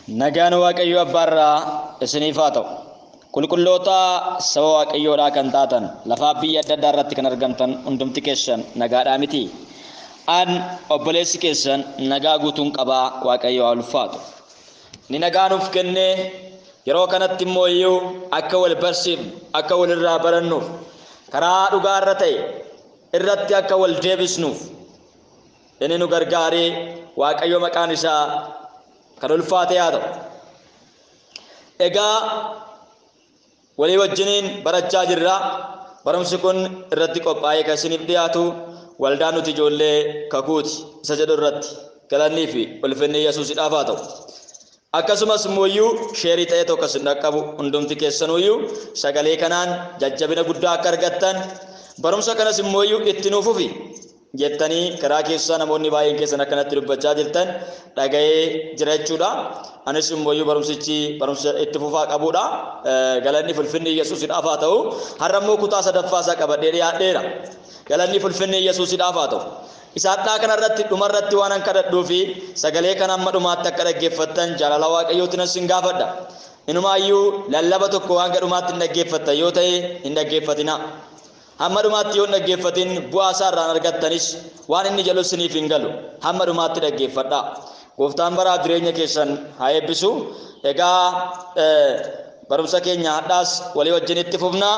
Nagaan Waaqayyo abbaarraa isiniif haa ta'u. Qulqulloota saba Waaqayyoodhaa kan taatan lafaa biyya adda addaa irratti kan argamtan hundumti keessan nagaadhaa miti. An obboleessi keessan nagaa guutuun qabaa Waaqayyo haa ulfaatu. Ni nagaa nuuf kennee yeroo kanatti immoo iyyuu akka wal barsiifnu akka walirraa barannuuf karaa dhugaa irra ta'e irratti akka wal deebisnuuf inni nu gargaaree Waaqayyo maqaan isaa kan ulfaate haa ta'u. Egaa walii wajjiniin barachaa jirra. Barumsi kun irratti qophaa'ee kan isiniif dhiyaatu waldaa nuti ijoollee kakuuti isa jedhu irratti galannii fi ulfinni Yesuusidhaaf haa ta'u. Akkasumas immoo sheerii ta'ee tokko isin dhaqqabu hundumti keessanuyyuu sagalee kanaan jajjabina guddaa akka argattan barumsa kanas immoo itti nuufufi jettanii karaa keessaa namoonni baay'een keessan akkanatti dubbachaa jirtan dhaga'ee jira jechuudha. Anis immoo barumsichi barumsa itti fufaa qabudha. Galanni ulfinni Yesuusidhaaf haa ta'u. Har'a immoo kutaa sadaffaa isaa qabadhee dhiyaadheera. Galanni ulfinni Yesuusidhaaf haa ta'u. Isaadhaa kanarratti dhumarratti waan an kadhadhuu fi sagalee kana amma dhumaatti akka dhaggeeffattan jaalala Waaqayyootiin isin gaafadha. Inumaayyuu lallaba tokko waan dhumaatti hin dhaggeeffattan yoo ta'e hin dhaggeeffatina. Hamma dhumaatti yoo dhaggeeffatin bu'aa isaa irraan argattanis waan inni jedhu isiniif hin galu. Hamma dhumaatti dhaggeeffadha. Gooftaan baraaf jireenya keessan haa eebbisu. Egaa barumsa keenya hadhaas walii wajjin itti fufnaa.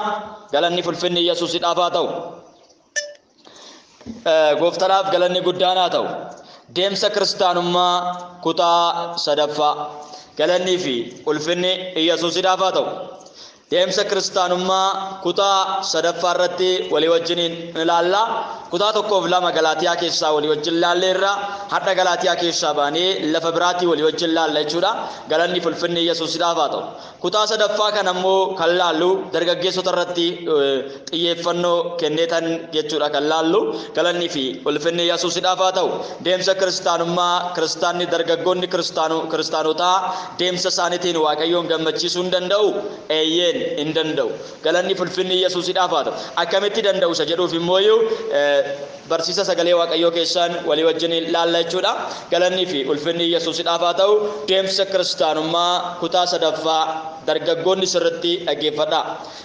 Galanni ulfinni Yesuusidhaaf haa ta'u. Gooftaadhaaf galanni guddaan haa ta'u. Deemsa kiristaanummaa kutaa sadaffaa. Galannii fi ulfinni Yesuusidhaaf haa ta'u. Deemsa kiristaanummaa kutaa sadaffaa irratti walii wajjiniin ilaalla. Kutaa tokkoof lama Galaatiyaa keessaa walii wajjin ilaalleerra. Hadha Galaatiyaa keessaa baanee lafa biraatii walii wajjin ilaalla jechuudha. Galanni ulfinni Yesuusidhaaf haa ta'u. Kutaa sadaffaa kana immoo kan laallu dargaggeessota irratti xiyyeeffannoo kenneetan jechuudha kan laallu. Galanni fi ulfinni Yesuusidhaaf haa ta'u. Deemsa kiristaanummaa kiristaanni dargaggoonni kiristaanotaa deemsa isaaniitiin Waaqayyoon gammachiisuu hin danda'u. Eeyyeen hin danda'u. Galanni ulfinni Yesuusidhaaf haa ta'u. Akkamitti danda'u isa jedhuuf immoo barsiisa sagalee Waaqayyoo keessaan walii wajjin ilaalla jechuudha. Galanni fi ulfinni Yesuusidhaaf haa ta'u. Deemsa kiristaanummaa kutaa sadaffaa dargaggoonni sirriitti dhaggeeffadha.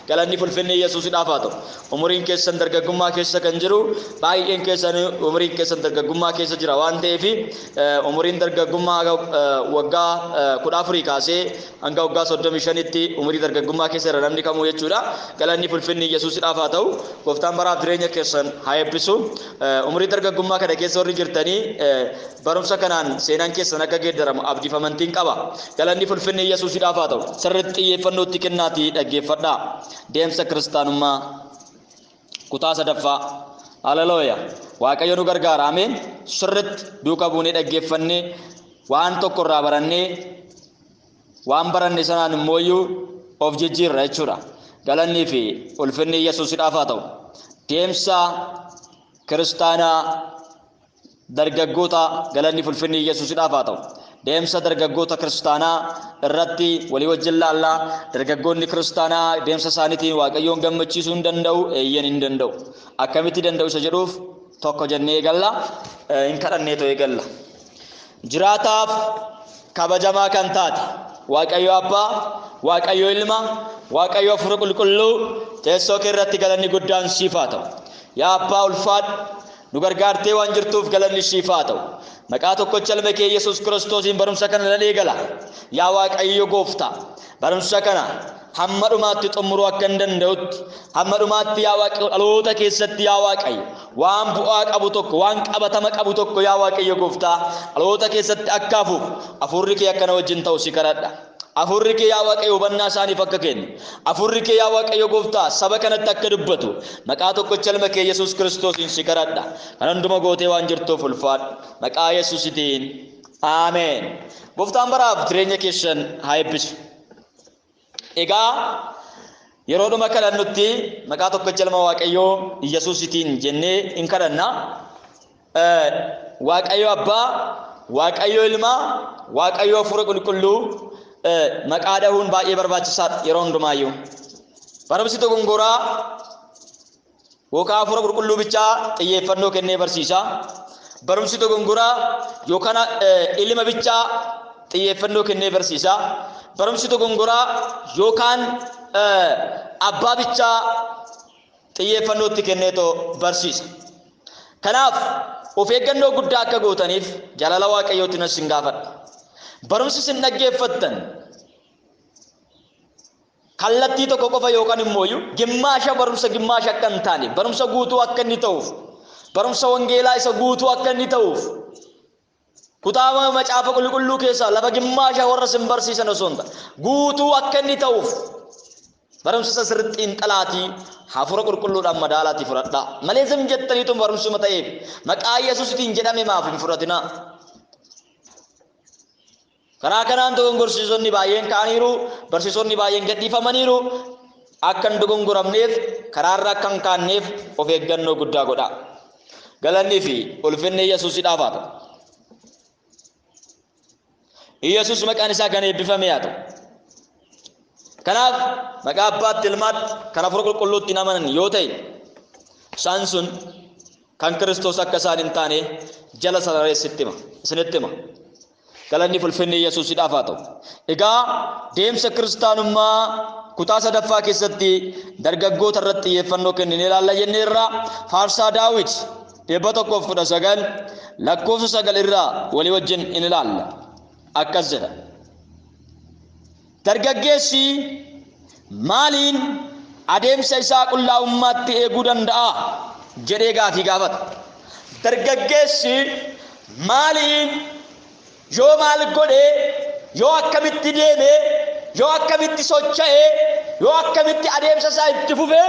Galanni ulfinni Yesuusidhaaf haa ta'u. Umuriin keessan dargaggummaa keessa kan jiru baay'een keessan umuriin keessan dargaggummaa keessa jira waan ta'eef umuriin dargaggummaa waggaa 14 kaasee hanga waggaa 35tti umurii dargaggummaa keessa irra namni kamuu jechuudha. Galanni ulfinni Yesuusidhaaf haa ta'u. Gooftaan baraaf jireenya keessan haa eebbisu. Umurii dargaggummaa kana keessa warri jirtanii barumsa kanaan seenaan keessan akka geeddaramu abdiifamantiin qaba. Galanni ulfinni Yesuusidhaaf haa ta'u. Sirriitti xiyyeeffannootti kennaatii dhaggeeffadha. Deemsa kiristaanummaa kutaa sadaffaa. Haleluuyaa. Waaqayyo nu gargaara. Ameen. Sirriitti duuka buunee dhaggeeffannee waan tokko irraa barannee waan baranne sanaan immoo of jijjiirra jechuudha. Galannii fi ulfinni Yesuusidhaaf haa ta'u. Deemsa kiristaanaa dargaggoota galanni ulfinni Yesuusidhaaf haa ta'u. Deemsa dargaggoota kiristaanaa irratti walii wajjin laallaa. Dargaggoonni kiristaanaa deemsa isaaniitiin Waaqayyoon gammachiisuu hin danda'u. Eeyyeen hin danda'u. Akkamitti danda'u isa jedhuuf tokko jennee eegalla. Hin kadhannee ta'uu eegalla. Jiraataaf kabajamaa kan taate Waaqayyo Abbaa, Waaqayyo Ilma, Waaqayyo Hafuura Qulqulluu teessoo kee irratti galanni guddaan siif haa ta'u. Yaa Abbaa ulfaadhu nu gargaartee waan jirtuuf galanni siif haa ta'u. Maqaa tokkicha ilma kee Yesuus Kiristoosiin barumsa kana nan eegala. Yaa Waaqayyo Gooftaa barumsa kana hamma dhumaatti xumuruu akka hin danda'utti hamma dhumaatti yaa Waaqayyo dhaloota keessatti yaa Waaqayyo waan bu'aa qabu tokko waan qabatama qabu tokko yaa Waaqayyo Gooftaa dhaloota keessatti akka hafuurri kee akkana wajjin ta'u si kadhadha. Hafuurri kee yaa Waaqayyo hubannaa isaaniif akka kennu. Hafuurri kee yaa Waaqayyo Gooftaa saba kanatti akka dubbatu maqaa tokkicha ilma kee Yesuus Kiristoosiin si kadhadha. Kan hunduma gootee waan jirtuuf ulfaadhu. Maqaa Yesuusitiin. Ameen. Gooftaan baraaf jireenya keessan haa eebbisu. Egaa yeroo dhuma kadhannutti maqaa tokkicha ilma Waaqayyoo Yesuusitiin jennee hin kadhanna. Waaqayyo Abbaa, Waaqayyo Ilmaa, Waaqayyo Hafuura Qulqulluu maqaa dhahuun baay'ee barbaachisaadha yeroo hundumaayyuu. Barumsi dogongoraa yookaan Hafuura Qulqulluu bichaa xiyyeeffannoo kennee barsiisa. Barumsi dogongoraa yookaan ilma bichaa xiyyeeffannoo kennee barsiisa. Barumsi dogongoraa yookaan abbaa bichaa xiyyeeffannootti kenneetoo barsiisa. Kanaaf of eeggannoo guddaa akka gootaniif jaalala Waaqayyootiin isin gaafadha. Barumsi isin dhaggeeffattan kallattii tokko qofa yookaan immoo gimmaasha barumsa gimmaasha akka hin taane barumsa guutuu akka inni ta'uuf barumsa wangeelaa isa guutuu akka inni ta'uuf kutaama macaafa qulqulluu keessaa lafa gimmaasha warra isin barsiisan osoo hin taane guutuu akka inni ta'uuf barumsa sirriitti xiinxalaatii hafuura qulqulluudhaan madaalaatii fudhadhaa malee zim jettaniitu barumsuma ta'eef maqaa Yesuusitiin jedhame maaf hin fudhatinaa. Karaa kanaan dogongorsiisonni baay'een ka'aniiru, barsiisonni baay'een gadhiifamaniiru. Akka hin dogongoramneef karaarra akka hin kaanneef of eeggannoo guddaa godhaa. Galannii fi ulfinni Yesuusidhaaf haa ta'u. Yesuus maqaan isaa kan eebbifame haa ta'u. Kanaaf maqaa Abbaatti Ilmaatti kan Hafuura Qulqulluutti amanan yoo ta'e isaan sun kan Kiristoos akka isaan hin taane jala sarareessitti hima isinitti hima. Galanni ulfinni Yesuusidhaaf haa ta'u. Egaa deemsa kiristaanummaa kutaa sadaffaa keessatti dargaggoota irratti xiyyeeffannoo kennine ilaalla jenneerra. Faarsaa Daawit 119 lakkoofsa 9 irraa walii wajjin in ilaalla. Akkas jedha. Dargaggeessi maaliin adeemsa isaa qullaa'ummaatti eeguu danda'a jedhee gaafii gaafata. Dargaggeessi maaliin yoo maal godhee yoo akkamitti deemee yoo akkamitti socho'ee yoo akkamitti adeemsa isaa itti fufee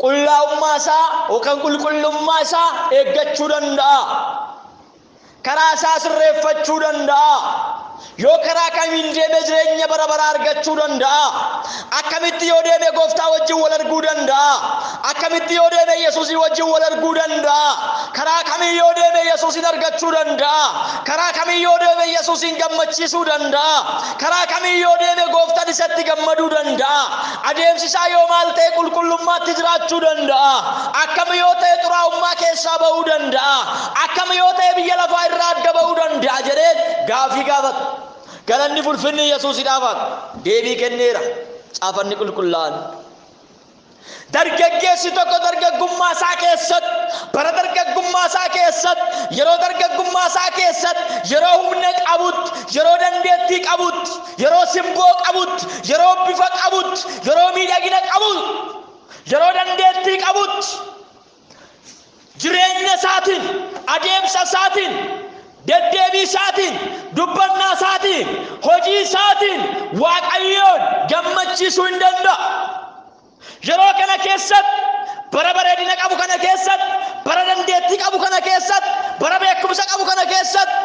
qullaa'ummaa isaa yookaan qulqullummaa isaa eeggachuu danda'a. Karaa isaa sirreeffachuu danda'a. Yoo karaa kamiin deemee jireenya bara baraa argachuu danda'a. Akkamitti yoo deemee gooftaa wajjin wal arguu danda'a. Akkamitti yoo deemee Yesuusii wajjin wal arguu danda'a. Karaa kamiin yoo deemee Yesuusin argachuu danda'a. Karaa kamiin yoo deemee Yesuusin gammachiisuu danda'a. Karaa kamiin yoo deemee gooftaan isatti gammaduu danda'a. Adeemsi isaa yoo maal ta'e qulqullummaatti jiraachuu danda'a. Akkam yoo ta'e xuraa'ummaa keessaa ba'uu danda'a. Akkam yoo ta'e biyya lafaa irraa adda ba'uu danda'a jedhee gaafii gaafata. Galanni ulfinni Yesuusidhaaf haa ta'u. Deebii kenneera caafanni qulqullaa'an. Dargaggeessi tokko dargaggummaa isaa keessatti bara dargaggummaa isaa keessatti yeroo dargaggummaa isaa keessatti yeroo humna qabutti yeroo dandeettii qabutti yeroo simboo qabutti yeroo bifa qabutti yeroo miidhagina qabutti yeroo dandeettii qabutti jireenya isaatiin adeemsa isaatiin deddeebii isaatiin dubbannaa isaatiin hojii isaatiin Waaqayyoon gammachiisuu hin danda'a. Yeroo kana keessatti bara bareedina qabu kana keessatti bara dandeettii qabu kana keessatti bara beekumsa qabu kana keessatti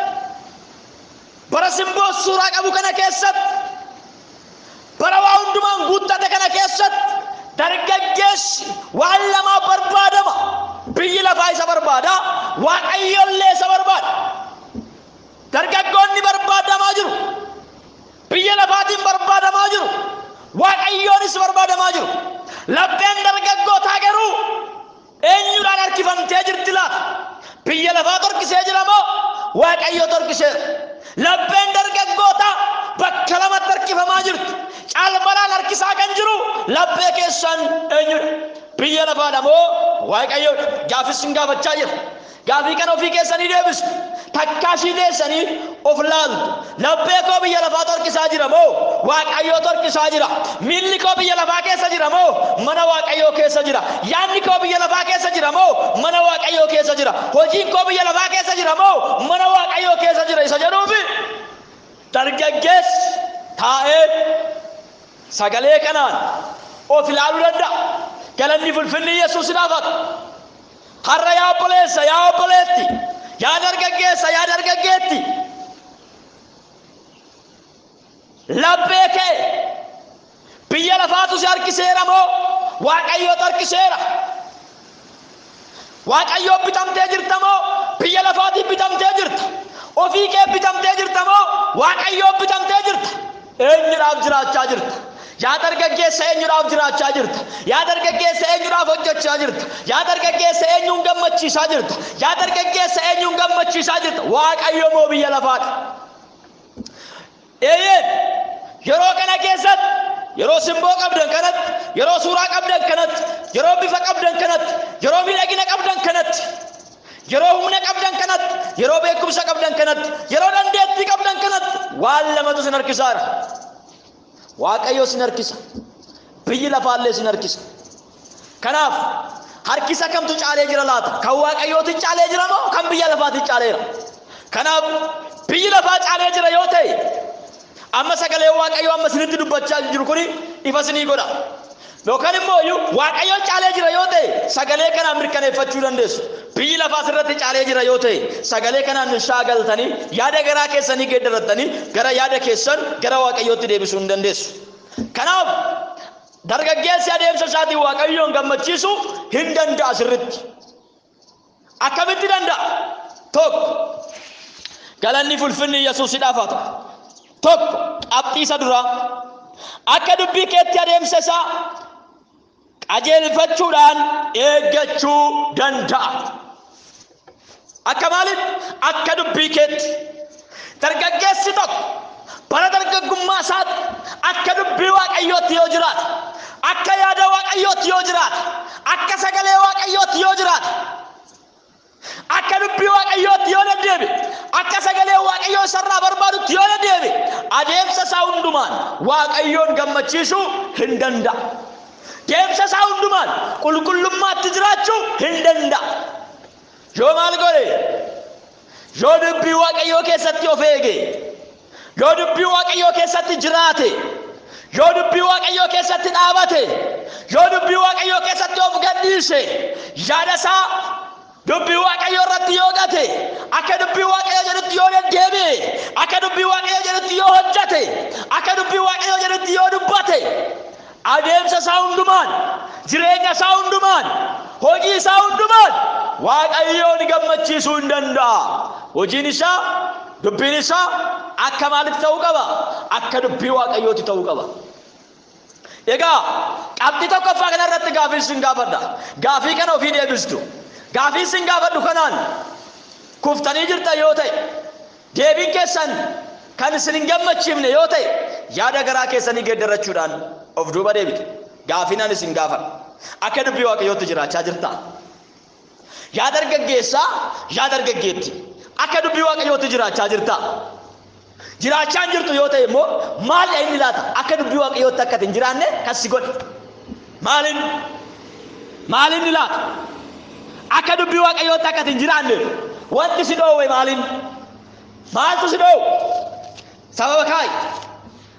bara simboo suuraa qabu kana keessatti bara waa hundumaan guuttate kana keessatti dargaggeessi waan lamaa barbaadama. Biyyi lafaa isa barbaada, Waaqayyoollee isa barbaada. Dargaggoonni barbaadamaa jiru. Biyya lafaatiin barbaadamaa jiru. Waaqayyoonis barbaadamaa jiru. Lapheen dargaggootaa garuu eenyudhaan harkifamtee jirti laata? Biyya lafaa torkisee jira moo Waaqayyoo torkiseera? Lapheen dargaggootaa bakka lamatti harkifamaa jirti. Caalmaraan harkisaa kan jiru laphee keessaan eenyudha? Biyya lafaadha moo Waaqayyoo? Gaafis hin gaafachaa jira. Gaafii kan ofii keessanii deebistu takkaashii deessanii of laaltu. Laphee koo biyya lafaa torkisaa jira moo Waaqayyoo torkisaa jira? Miilli koo biyya lafaa keessa jira moo mana Waaqayyoo keessa jira? Yaadni koo biyya lafaa keessa jira moo mana Waaqayyoo keessa jira? Hojiin koo biyya lafaa keessa jira moo mana Waaqayyoo keessa jira? Isa jedhuufi dargaggeessi taa'ee sagalee kanaan of ilaaluu danda'a. Galanni ulfinni Yesuusidhaaf haa ta'u. Har'a yaa obboleessa yaa obboleetti yaa dargaggeessa yaa dargaggeetti laphee kee biyya lafaatu si harkiseera moo Waaqayyootu harkiseera? Waaqayyoo bitamtee jirta moo biyya lafaatiin bitamtee jirta? Ofii kee bitamtee jirta moo Waaqayyoo bitamtee jirta? Eenyudhaaf jiraachaa jirta? Yaa dargaggeessa eenyudhaaf jiraachaa jirta? Yaa dargaggeessa eenyudhaaf hojjechaa jirta? Yaa dargaggeessa eenyuun gammachiisaa jirta? Yaa dargaggeessa eenyuun gammachiisaa jirta? Waaqayyo moo biyya lafaati? yeroo kana keessatti yeroo simboo qabdan kanatti yeroo suuraa qabdan kanatti yeroo bifa qabdan kanatti yeroo miidhagina qabdan kanatti yeroo humna qabdan kanatti yeroo beekumsa qabdan kanatti yeroo dandeettii qabdan kanatti waan lamatu sin harkisaara. Waaqayyo sin harkisa, biyyi lafaallee sin harkisa. Kanaaf harkisa kamtu caalee jira laata? Kan waaqayyooti caalee jira moo kan biyya lafaati caaleera? Kanaaf biyyi lafaa caalee jira yoo ta'e amma sagalee waaqayyo amma sinitti dubbachaa jiru kuni ifa sinii godha. Yookaan immoo waaqayyo caalee jira yoo ta'e sagalee kanaan mirkaneeffachuu dandeessu. Biyyi lafaa sirratti caalee jira yoo ta'e sagalee kanaan shaagaltanii yaada garaa keessanii geeddaratanii gara yaada keessan gara waaqayyootti deebisuu hin dandeessu. Kanaaf dargaggeessi adeemsa isaatiin waaqayyoon gammachiisuu hin danda'a sirritti. Akkamitti danda'a? Tokko galanni fulfinni Yesuusidhaaf haa ta'u. Tokko qabxii isa duraa akka dubbii keetti adeemsa isaa qajeelfachuudhaan eeggachuu danda'a. Akka maaliif? Akka dubbii keetti dargaggeessi tokko bara dargaggummaa isaatti akka dubbii waaqayyootti yoo jiraate, akka yaada waaqayyootti yoo jiraate, akka sagalee waaqayyootti yoo jiraate, akka dubbii waaqayyootti yoo deddeebi, akka sagalee waaqayyoo sarraa barbaadutti yoo deddeebi, adeemsa isaa hundumaan waaqayyoon gammachiisuu hin danda'a. Deemsa isaa hundumaan qulqullummaatti jiraachuu hin danda'a. Yoo maal godhe? Yoo dubbii waaqayyoo keessatti of eege, yoo dubbii waaqayyoo keessatti jiraate, yoo dubbii waaqayyoo keessatti dhaabate, yoo dubbii waaqayyoo keessatti of gadhiise, yaada isaa dubbii waaqayyoo irratti yoo gate, akka dubbii waaqayyoo jedhutti yoo deddeebi'e, akka dubbii waaqayyoo jedhutti yoo hojjate, akka dubbii waaqayyoo jedhutti yoo dubbate, adeemsa isaa hundumaan, jireenya isaa hundumaan, hojii isaa hundumaan waaqayyoon gammachiisuu hin danda'a. Hojiin isaa, dubbiin isaa akka maalitti ta'uu qaba? Akka dubbii waaqayyooti ta'uu qaba. Egaa qabxii tokkoffaa kana irratti gaafii sin gaafadha. Gaafii kana ofii deebistu. Gaafii sin gaafadhu kanaan kuftanii jirtan yoo ta'e, deebiin keessan kan isin hin gammachiifne yoo ta'e, yaada garaa keessanii geeddarachuudhaan of duuba deebitu. Gaafiin isin gaafadha. Akka dubbii waaqayyootti jiraachaa jirta? Yaa dargaggeessaa, yaa dargaggeetti, akka dubbii waaqayyootti jiraachaa jirta? Jiraachaa hin jirtu yoo ta'e immoo maal inni laata? Akka dubbii waaqayyootti akka hin jiraanne kan si godhe maalin laata? Akka dubbii waaqayyootti akka hin jiraanne wanti si dhoowwe maaltu si dhoowwe? Sababa kaayi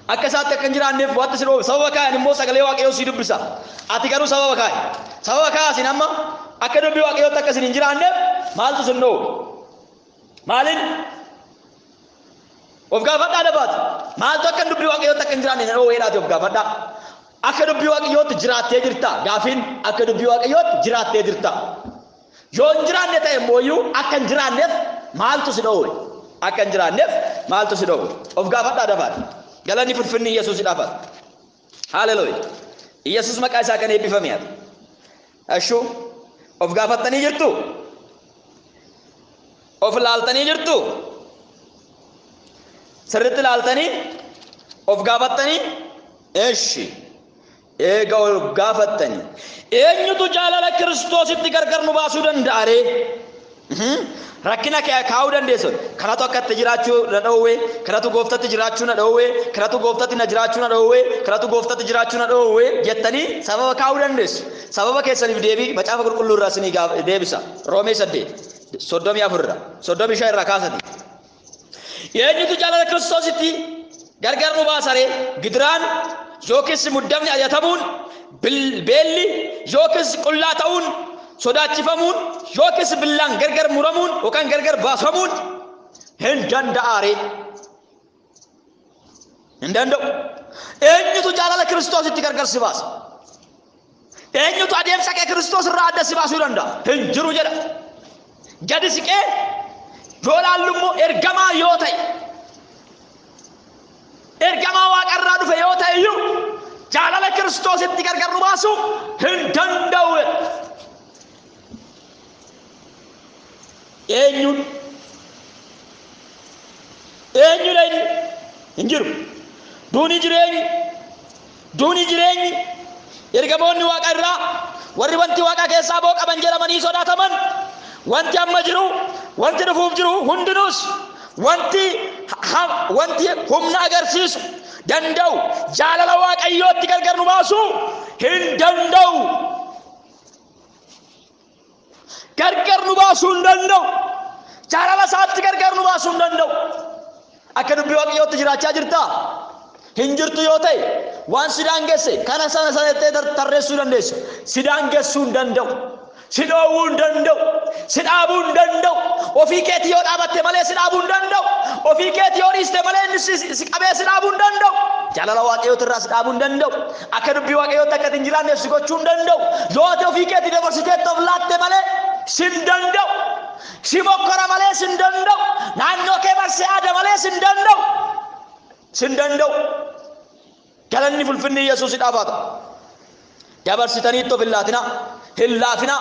akka isaatti akka hin jiraanneef wanti si dhoowwe sababa kaayi immoo sagalee waaqayyoo si dubbisa. Ati garuu sababa kaayi amma akka dubbii waaqayyootti akka hin jiraanneef maaltu si dhoowwe? Of gaafadhaa dabaatu. Maaltu akka dubbii waaqayyootti akka hin jiraanne dhoowweedhaati of gaafadhaa. Akka dubbii waaqayyootti jiraattee jirta? Gaafiin akka dubbii waaqayyootti jiraattee jirta? Yoo hin jiraanne ta'e immoo akka hin jiraanneef maaltu si dhoowwe? Akka hin jiraanneef maaltu si dhoowwe? Of gaafadhaa dabaatu. Galanni fulfinni Yesuusidhaaf haa ta'u. Haleluuyaa. Yesuus maqaa isaa kan eebbifame haa ta'u. Ashuu of gaafattanii jirtu? Of laaltanii jirtu? Sirriitti laaltanii of gaafattanii? Eeshi eega of gaafattanii eenyutu jaalala Kiristoositti gargar nu baasuu danda'a ree? Rakkina kaa'uu dandeessu. Kanatu akkatti jiraachuu na dhoowwe, kanatu gooftatti jiraachuu na dhoowwe, kanatu gooftatti na jiraachuu na dhoowwe, kanatu gooftatti jiraachuu na dhoowwe jettanii sababa kaa'uu dandeessu. Sababa keessaniif deebii macaafa qulqulluu irraa isinii deebisa. Roomee 8:34 35 irraa kaasati. Eenyutu jaalala Kiristoositti gargar nu baasa ree? Gidiraan yookiis muddamni ajatamuun, beelli yookiis qullaa ta'uun, sodaachifamuun yookiis billaan gargar muramuun yookaan gargar baafamuun hin danda'a ree? Hin danda'u. Eenyutu jaalala Kiristoositti gargar si baasa? Eenyutu adeemsa kee Kiristoos irraa adda si baasuu danda'a? Hin jiru jedha. Gadi siqee yoo laallu immoo ergamaa yoo ta'e, ergamaa waaqarraa dhufe yoo ta'e iyyuu jaalala Kiristoositti gargar nu baasuu hin danda'u. Eenyudha inni? Hin jiru. duuni jireenyi ergamoonni waaqa irraa warri wanti waaqa keessaa boo qaban jedhamanii sodaataman wanti amma jiru wanti dhufuuf jiru hundinuus wanti humna agarsiisu danda'u jaalala waaqayyootti gargar nu baasuu hin danda'u. gargar nu baasuu hin danda'u. jaalala isaatti gargar nu baasuu hin danda'u. akka dubbii waaqayyootti jiraachaa jirtaa hin jirtu yoo ta'e waan sidaan geesse kana sana jettee tarreessuu dandeessu sidaan geessuu hin danda'u. si dhoowwuu hin danda'u. si dhaabuu hin danda'u. ofii keetii yoo dhaabatte malee si dhaabuu hin danda'u. ofii keetii yoo dhiiste malee inni si qabee si dhaabuu hin danda'u. jaalala waaqayyootti irraa si dhaabuu hin danda'u. akka dubbii waaqayyootti akka hin jiraanneef si gochuu hin danda'u. yoo ati ofii keetii dabarsitee of laatte malee si hin danda'u. si mokkora malee si hin danda'u. naannoo kee marsee aada malee si hin danda'u. si hin danda'u. galanni fulfinni Yesuus dhaabata. dabarsitaniitti of hin laatina. hin laafina.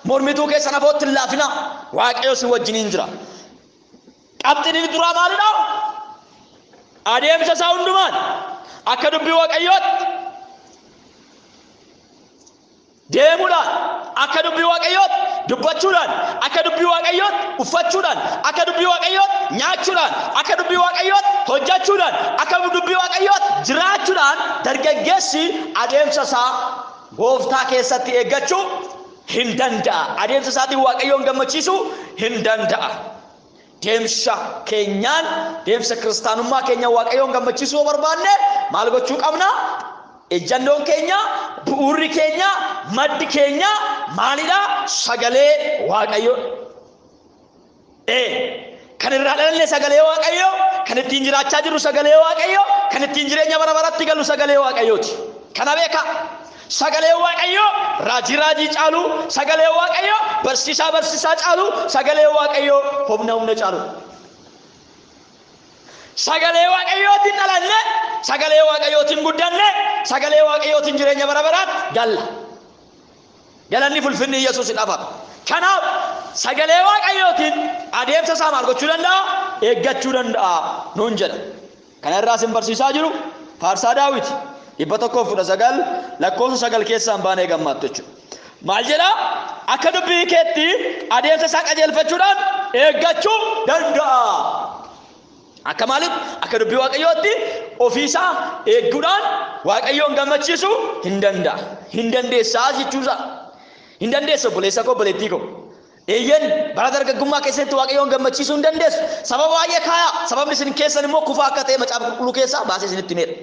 mormituu keessa nafootti hin laafina. waaqayyo si wajjiniin jira. qabxiin duraa maalidha? adeemsa isaa hundumaan akka dubbii waaqayyootti deemuudhaan akka dubbii waaqayyootti dubbachuudhaan akka dubbii waaqayyootti uffachuudhaan akka dubbii waaqayyootti nyaachuudhaan akka dubbii waaqayyootti hojjechuudhaan akka dubbii waaqayyootti jiraachuudhaan dargaggeessi adeemsa isaa gooftaa keessatti eeggachuu hin danda'a. adeemsa isaatiin waaqayyoon gammachiisuu hin danda'a. deemsa keenyaan deemsa kiristaanummaa keenya waaqayyoon gammachiisuu barbaanne maal gochuu qabna? ejjannoon keenya bu'uurri keenya maddi keenya maalidha? sagalee waaqayyo. kan irraa dhalanne sagalee waaqayyo, kan ittiin jiraachaa jirru sagalee waaqayyo, kan ittiin jireenya bara baratti galu sagalee waaqayyooti. kana beeka. sagalee waaqayyo raajii caalu, sagalee waaqayyo barsiisaa caalu, sagalee waaqayyo humna caalu. sagalee waaqayyootiin dhalanne, sagalee waaqayyootiin guddanne, sagalee waaqayyootiin jireenya bara baraatti galla. galanni fulfinni Yesuus dhaabata. kanaaf sagalee waaqayyootiin adeemsa isaa maal gochuu danda'a? eeggachuu danda'a nuun jedha. kana irraa sin barsiisaa jiru faarsaa Daawit 119 lakkoofsa 9 keessaan baanee gammaattu jechuudha. maal jedha? akka dubbii keetti adeemsa isaa qajeelfachuudhaan eeggachuu danda'a. akka maaliif? akka dubbii waaqayyootti ofiisaa eegguudhaan waaqayyoon gammachiisuu hin danda'a. hin dandeessaa jechuusa. hin dandeessu obboleessa koo obboleettii koo. eeyyen bara dargaggummaa keessatti waaqayyoon gammachiisuu hin dandeessu. sababa baay'ee kaaya. sababni isin keessan immoo kufaa akka ta'e macaafa qulqulluu keessaa baasee isinitti himeera.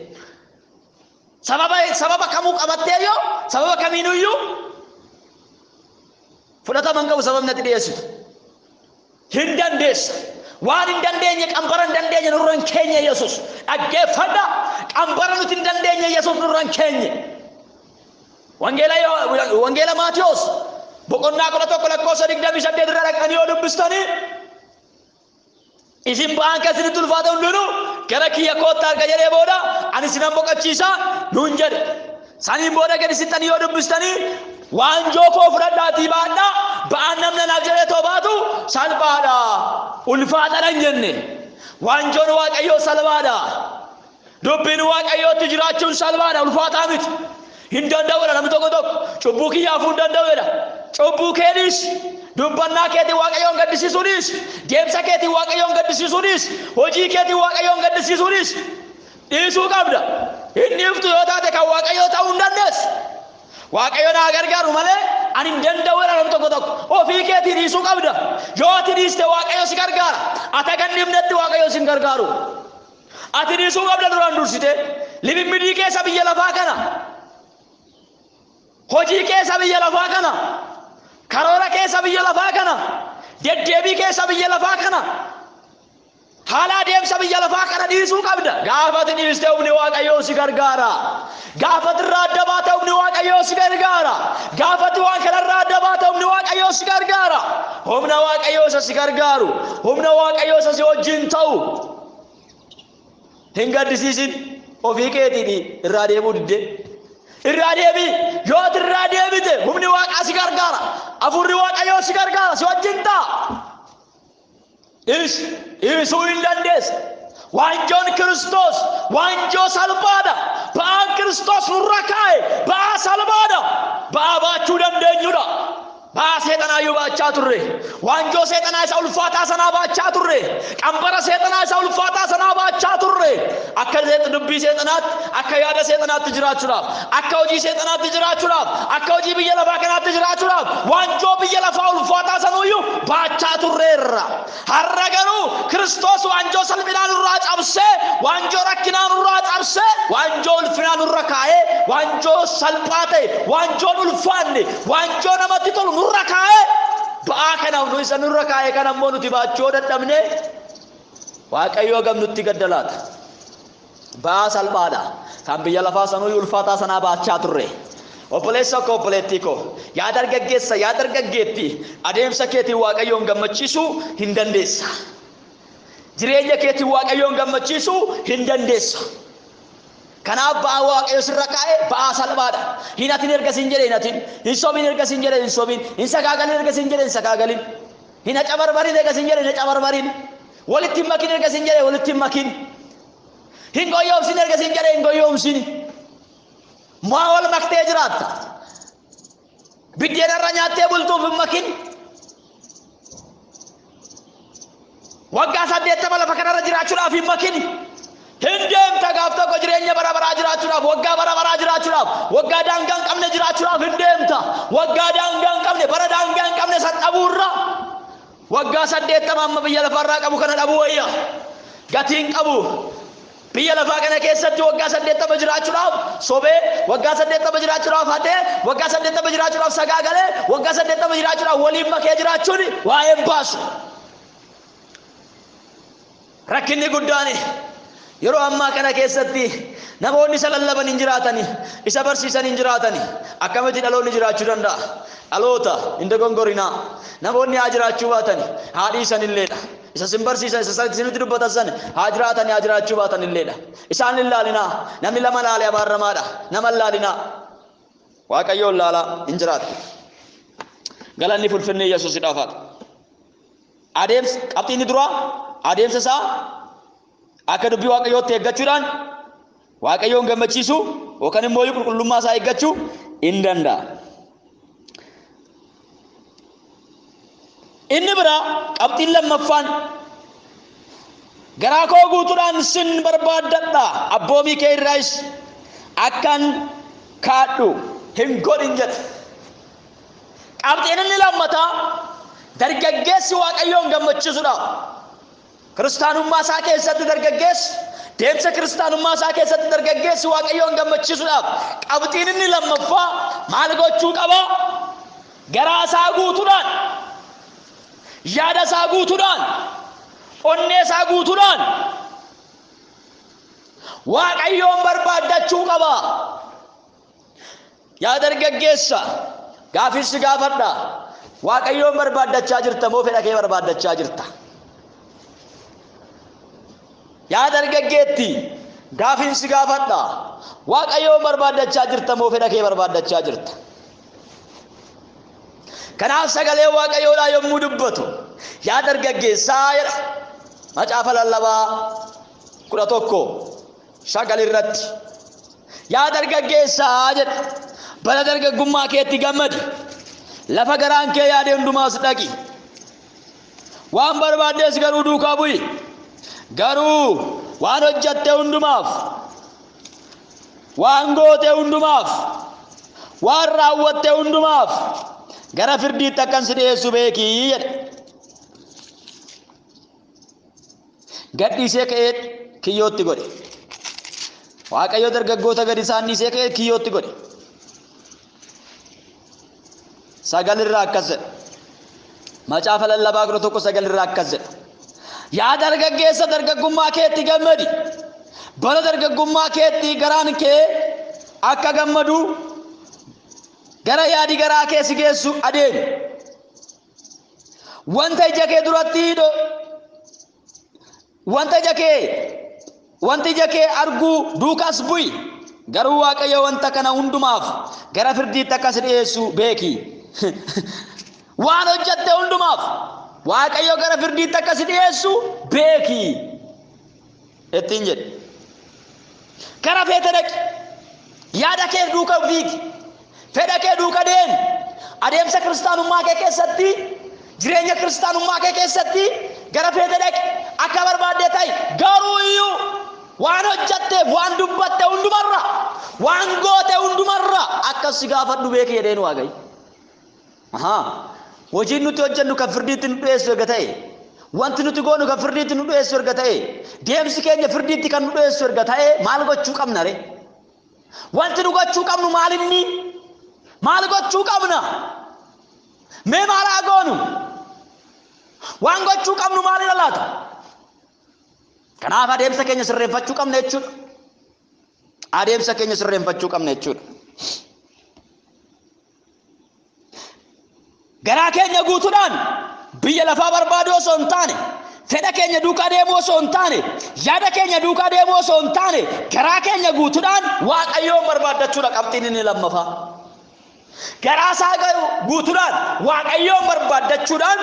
sababa kamuu qabattee yoo sababa kamiinuyyuu fudhataman qabu sababni ati dhiyeessitu. hin dandeessa. waan hin dandeenye qambara hin dandeenye nurra hin keenye Yesuus. dhaggeeffadha. qambara nuti hin dandeenye Yesuus nurra hin keenye. wangeela Maatiyos boqonnaa 11 lakkoofsa 28 irra dhaqanii yoo dubbistanii isin ba'aan kan isinitti ulfaata hundinuu gara kiyya koottaa arga jedhee booda ani isinan boqochiisaa nuun jedhe. saniin booda gad isittanii yoo dubbistanii waanjoo koo fudhadhaatii baadhaa ba'aan namni naaf jedhee too baatu salphaadha ulfaatadha hin jenne. waanjoon waaqayyoo salphaadha. dubbiin waaqayyootti jiraachuun salphaadha ulfaataa miti. hin danda'udha namni tokko cubbuu kiyyaafuu hin danda'udha. cubbuu keetiis dubbannaa keetii waaqayyoon gaddisiisuunis deemsa keetii waaqayyoon gaddisiisuunis hojii keetii waaqayyoon gaddisiisuunis dhiisuu qabda. inni iftu yoo taate kan waaqayyoo ta'uu hin dandeessu. waaqayyo naa gargaaru malee ani hin danda'udha namni tokko ofii keetii dhiisuu qabda. yoo ati dhiiste waaqayyo si gargaara. ati kan dhibnetti waaqayyo si gargaaru. ati dhiisuu qabda duraan dursite. libimmidii keessa biyya lafaa kana, hojii keessa biyya lafaa kana, karoora keessa biyya lafaa kana, deddeebii keessa biyya lafaa kana, haala adeemsa biyya lafaa kana dhiisuu qabda. gaafa ati dhiiste humni waaqayyoo si gargaara. gaafa ati irraa adda baate humni waaqayyoo si gargaara. gaafa ati waan kanarraa adda baate humni waaqayyoo si gargaara. humna waaqayyoo isa si gargaaru, humna waaqayyoo isa si wajjin ta'u hin gaddisiisin. ofii keetii irraa deemuu didde irraa deebii. yoo ati irraa deebite humni waaqaa si gargaara. hafuurri waaqayyoo si gargaara, si wajjin ta'a. dhiisuu hin dandeessa. Waanjoon Kiristoos waanjoo salphaadha. Ba'aan Kiristoos nurra kaa'e ba'aa salphaadha. Ba'aa baachuu dandeenyudha. Ba'aa seexanaayyuu baachaa turre. Waanjoo seexanaa isa ulfaataa sanaa baachaa turre. Qambara seexanaa isa ulfaataa sanaa baachaa turre. Akka dubbii seexanaatti, akka yaada seexanaatti jiraachuudhaaf, akka hojii seexanaatti jiraachuudhaaf, akka hojii biyya lafaa kanaatti jiraachuudhaaf waanjoo biyya lafaa ulfaataa sanuuyyuu baachaa turreerra. Har'a garuu Kiristoos waanjoo salphinaa nurraa cabsee, waanjoo rakkinaa nurraa cabsee, waanjoo ulfinaa nurra kaa'ee, waanjoo salphaa ta'e, waanjoo ulfaanne, waanjoo namatti tolu nurra kaa'ee, ba'aa kanaaf nu isa nurra kaa'ee kan ammoo nuti baachuu dadhabne Waaqayyoo gam nutti gaddalaata. Ba'aa salphaadha kan biyya lafaa sanuu ulfaataa sanaa baachaa turre. Obboleessa koo obboleettii koo yaa dargaggeessa yaa dargaggeetti adeemsa keetiin Waaqayyoon gammachiisuu hin dandeessa. Jireenya keetiin Waaqayyoon gammachiisuu hin dandeessa. Kanaaf ba'aa Waaqayyo sirra kaa'e ba'aa salphaadha. Hin atin erga sin jedhe hin atin, hin sobiin erga sin jedhe hin sobiin, hin sagaagalin erga sin jedhe hin sagaagalin, hin acabarbarin erga sin jedhe hin acabarbarin, walitti hin makin erga sin jedhe walitti hin makin, hin goyoomsin erga sin jedhe hin goyoomsin. Maa wal maktee jiraatta. Biddeena irra nyaattee bultuuf hin makin. Waggaa 80 lafa kanarra jiraachuudhaaf hin makin. Hin deemta gaaf tokko jireenya bara baraa jiraachuudhaaf, waggaa bara baraa jiraachuudhaaf, waggaa daangaa hin qabne jiraachuudhaaf hin deemta. Waggaa daangaa hin qabne, bara daangaa hin qabne san dhabuurra waggaa 80 amma biyya lafarraa qabu kana dhabuu wayya. Gatiin qabu. Biyya lafaa kana keessatti waggaa 80 jiraachuudhaaf sobee, waggaa 80 jiraachuudhaaf hatee, waggaa 80 jiraachuudhaaf sagaagalee, waggaa 80 jiraachuudhaaf waliin makee jiraachuun waa'ee hin baasu. Rakkinni guddaani yeroo ammaa kana keessatti namoonni isa lallaban hin jiraatani, isa barsiisan hin jiraatani. Akkamitti dhaloonni jiraachuu danda'a? Dhaloota hin dogongorinaa. Namoonni haa jiraachuu baatani, haa dhiisan illeedha. Isa sin barsiisan, isa isinitti dubbatan san haa jiraatani, haa jiraachuu baatan illeedha. Isaan hin laalinaa. Namni lama laalee abaaramaadha. Nama hin laalinaa. Waaqayyoon laalaa hin jiraattu. Galanni fulfinni Yesuusidhaaf haa ta'u. Adeemsa qabxiin duraa adeemsa isaa akka dubbii Waaqayyootti eeggachuudhaan Waaqayyoon gammachiisuu yookaan immoo qulqullummaa isaa eeggachuu hin danda'a. Inni bira qabxiin lammaffaan garaa koo guutuudhaan sin barbaadadha abboomii kee irraas akkan kaadhu hin godhin jedha. Qabxiin inni lammataa dargaggeessi Waaqayyoon gammachiisuudhaaf kiristaanummaa isaa keessatti dargaggeessi deemsa kiristaanummaa isaa keessatti dargaggeessi Waaqayyoon gammachiisuudhaaf qabxiin inni lammaffaa maal gochuu qaba? Garaa isaa guutuudhaan, yaada isaa guutuudhaan, onnee isaa guutuudhaan Waaqayyoon barbaadachuu qaba. Yaa dargaggeessa gaafis gaafadha. Waaqayyoon barbaadachaa jirta moo fedha kee barbaadachaa jirta? Yaa dargaggeetti gaafis gaafadha. Waaqayyoon barbaadachaa jirta moo fedha kee barbaadachaa jirta? Kanaaf sagalee Waaqayyoodhaa yommuu dubbatu yaa dargaggeessaa jedha. Macaafa lallabaa 11:9 irratti yaa dargaggeessaa jedha. Bara dargaggummaa keetti gammadi. Lafa garaan kee yaade hundumaas dhaqi. Waan barbaaddes garuu duukaa bu'i. Garuu waan hojjatte hundumaaf, waan goote hundumaaf, waan raawwatte hundumaaf gara firdiitti akkan si dhiyeessu beekii jedhe. Gadhiisee ka'ee kiyyootti godhe. Waaqayyo dargaggoota gadi isaan dhiisee ka'ee kiyyootti godhe. Sagalirraa akkas jedha. Macaafa lallabaa 11:9 akkas jedha. Yaa dargaggeessa dargaggummaa keetti gammadi. Bara dargaggummaa keetti garaan kee akka gammadu gara yaadi garaa kee si geessu adeemi. Wanta ija kee duratti wanta ija kee arguu duukas bu'i. Garuu Waaqayyo wanta kana hundumaaf gara firdiitti akka si dhiyeessu beeki. Waan hojjatte hundumaaf Waaqayyo gara firdiitti akka si dhiyeessu beeki. ittiin jedhe gara feete dhaqi yaada kee duuka fiigi fedha kee duuka deemi adeemsa kiristaanummaa kee keessatti jireenya kiristaanummaa kee keessatti gara feete dhaqi akka barbaadde ta'i garuu iyyuu waan hojjatte waan dubbatte hundumarra waan goote hundumarra akka si gaafadhu beeki jedheen Waaqayyo hojiin nuti hojjennu kan firdiitti nu dhiyeessu erga ta'e wanti nuti goonu kan firdiitti nu dhiyeessu erga ta'e deemsi keenya firdiitti kan nu dhiyeessu erga ta'e maal gochuu qabna ree wanti nu gochuu qabnu maal inni maal gochuu qabna mee maal haa goonu waan gochuu qabnu maal ilaalaata kanaaf adeemsa keenya sirreeffachuu qabna jechuudha adeemsa keenya sirreeffachuu qabna jechuudha garaa keenya guutuudhaan biyya lafaa barbaadu osoo hin taane fedha keenya duukaa deemuu osoo hin taane yaada keenya duukaa deemuu osoo hin taane garaa keenya guutuudhaan Waaqayyoon barbaaddachuudha qabxiin inni lammaffaa garaa isaa guutuudhaan Waaqayyoon barbaaddachuudhaan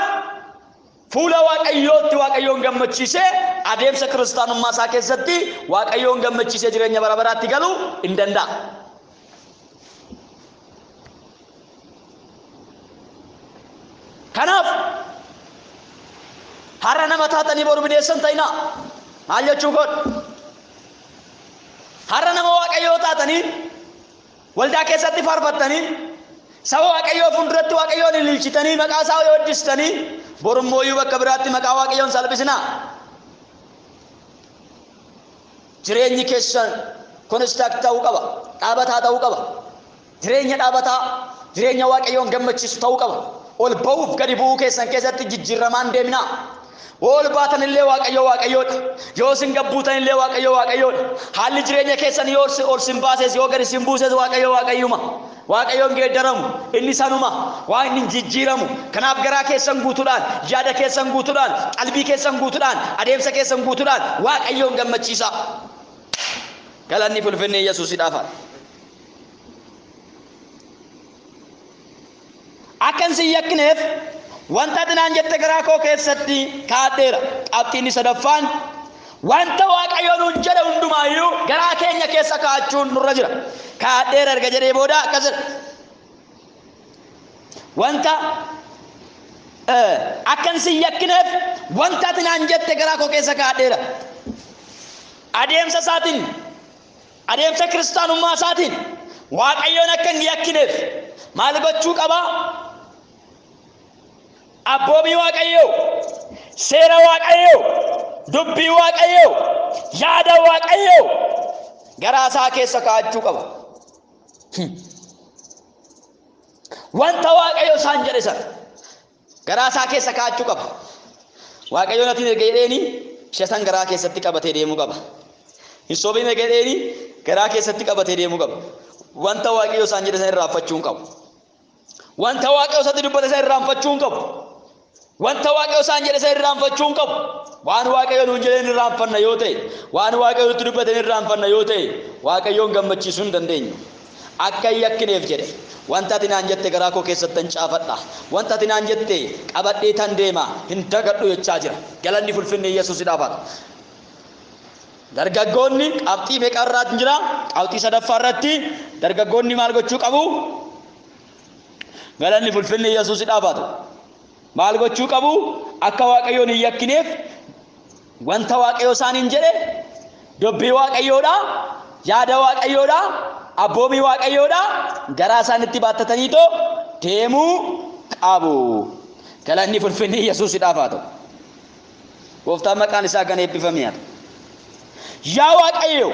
fuula Waaqayyootti Waaqayyoon gammachiisee adeemsa kiristaanummaa isaa keessatti Waaqayyoon gammachiisee jireenya bara baraatti galuu hin danda'a. Kanaaf har'a nama taatanii boru bineensan ta'inaa maal jechuu godhu har'a nama Waaqayyoo taatanii waldaa keessatti faarfattanii saba Waaqayyoo fuulduratti Waaqayyoon ililchitanii maqaa isaa yooddistanii borumooyyuu bakka biraatti maqaa Waaqayyoon salphisinaa jireenyi keessan konstakti ta'uu qaba dhaabataa ta'uu qaba jireenya dhaabataa jireenya Waaqayyoon gammachiisu ta'uu qaba ol ba'uuf gadi bu'uu keessan keessatti jijjiiramaan deemina ol baatan illee Waaqayyoodha yoo sin gabbuutan illee Waaqayyoodha haalli jireenya keessan yoo ol sin baases yoo gadi sin buuses Waaqayyuma Waaqayyoon geeddaramu inni sanuma waan inni jijjiiramu kanaaf garaa keessan guutuudhaan yaada keessan guutuudhaan qalbii keessan guutuudhaan adeemsa keessan guutuudhaan Waaqayyoon gammachiisa galanni ulfinni Yesuusidhaaf akkan si yakkineef wanta dinaan jette garaa koo keessatti kaadheera qabxiin sadaffaan wanta Waaqayyoon nu jedhe hundumaayyuu garaa keenya keessa kaachuun nurra jira kaadheera erga jedhee booda akkas wanta akkan si yakkineef wanta dinaan jette garaa koo keessa kaadheera adeemsa isaatiin adeemsa kiristaanummaa isaatiin Waaqayyoon akka hin yakkineef maal gochuu qaba abboommii Waaqayyoo seera Waaqayyoo dubbii Waaqayyoo yaada Waaqayyoo garaa isaa keessa kaa'achuu qaba wanta Waaqayyoo isaan jedhe sana garaa isaa keessa kaa'achuu qaba Waaqayyoon ati erga jedheeni ishee san garaa keessatti qabatee deemuu qaba hin sobiin erga jedheeni garaa keessatti qabatee deemuu qaba wanta Waaqayyoo isaan jedhe sana irraanfachuu hin qabu wanta Waaqayyoo isatti dubbate sana irraanfachuu hin qabu wanta Waaqayyoo isaan jedhe sana irraanfachuu hin qabu waan Waaqayyoon nuun jedheen irraanfanna yoo ta'e waan Waaqayyoon nutti dubbate irraanfanna yoo ta'e Waaqayyoon gammachiisuu hin dandeenyu akka hin yakkineef jedhe wanta ati naan jette garaa koo keessatti hin caafadha wanta ati naan jette qabadhee tan deema hin dagadhu jechaa jira galanni ulfinni Yesuusidhaaf dargaggoonni qabxii meeqa irraatti jira qabxii sadaffaa irratti dargaggoonni maal gochuu qabu galanni ulfinni Yesuusidhaaf maal gochuu qabu akka Waaqayyoon hin yakkineef wanta Waaqayyoo isaaniin jedhe dubbii Waaqayyoodha yaada Waaqayyoodha abboommii Waaqayyoodha garaa isaanitti baattatanii too deemuu qabu galanni ulfinni Yesuusidhaaf gooftaan maqaan isaa kan eebbifame yaa Waaqayyo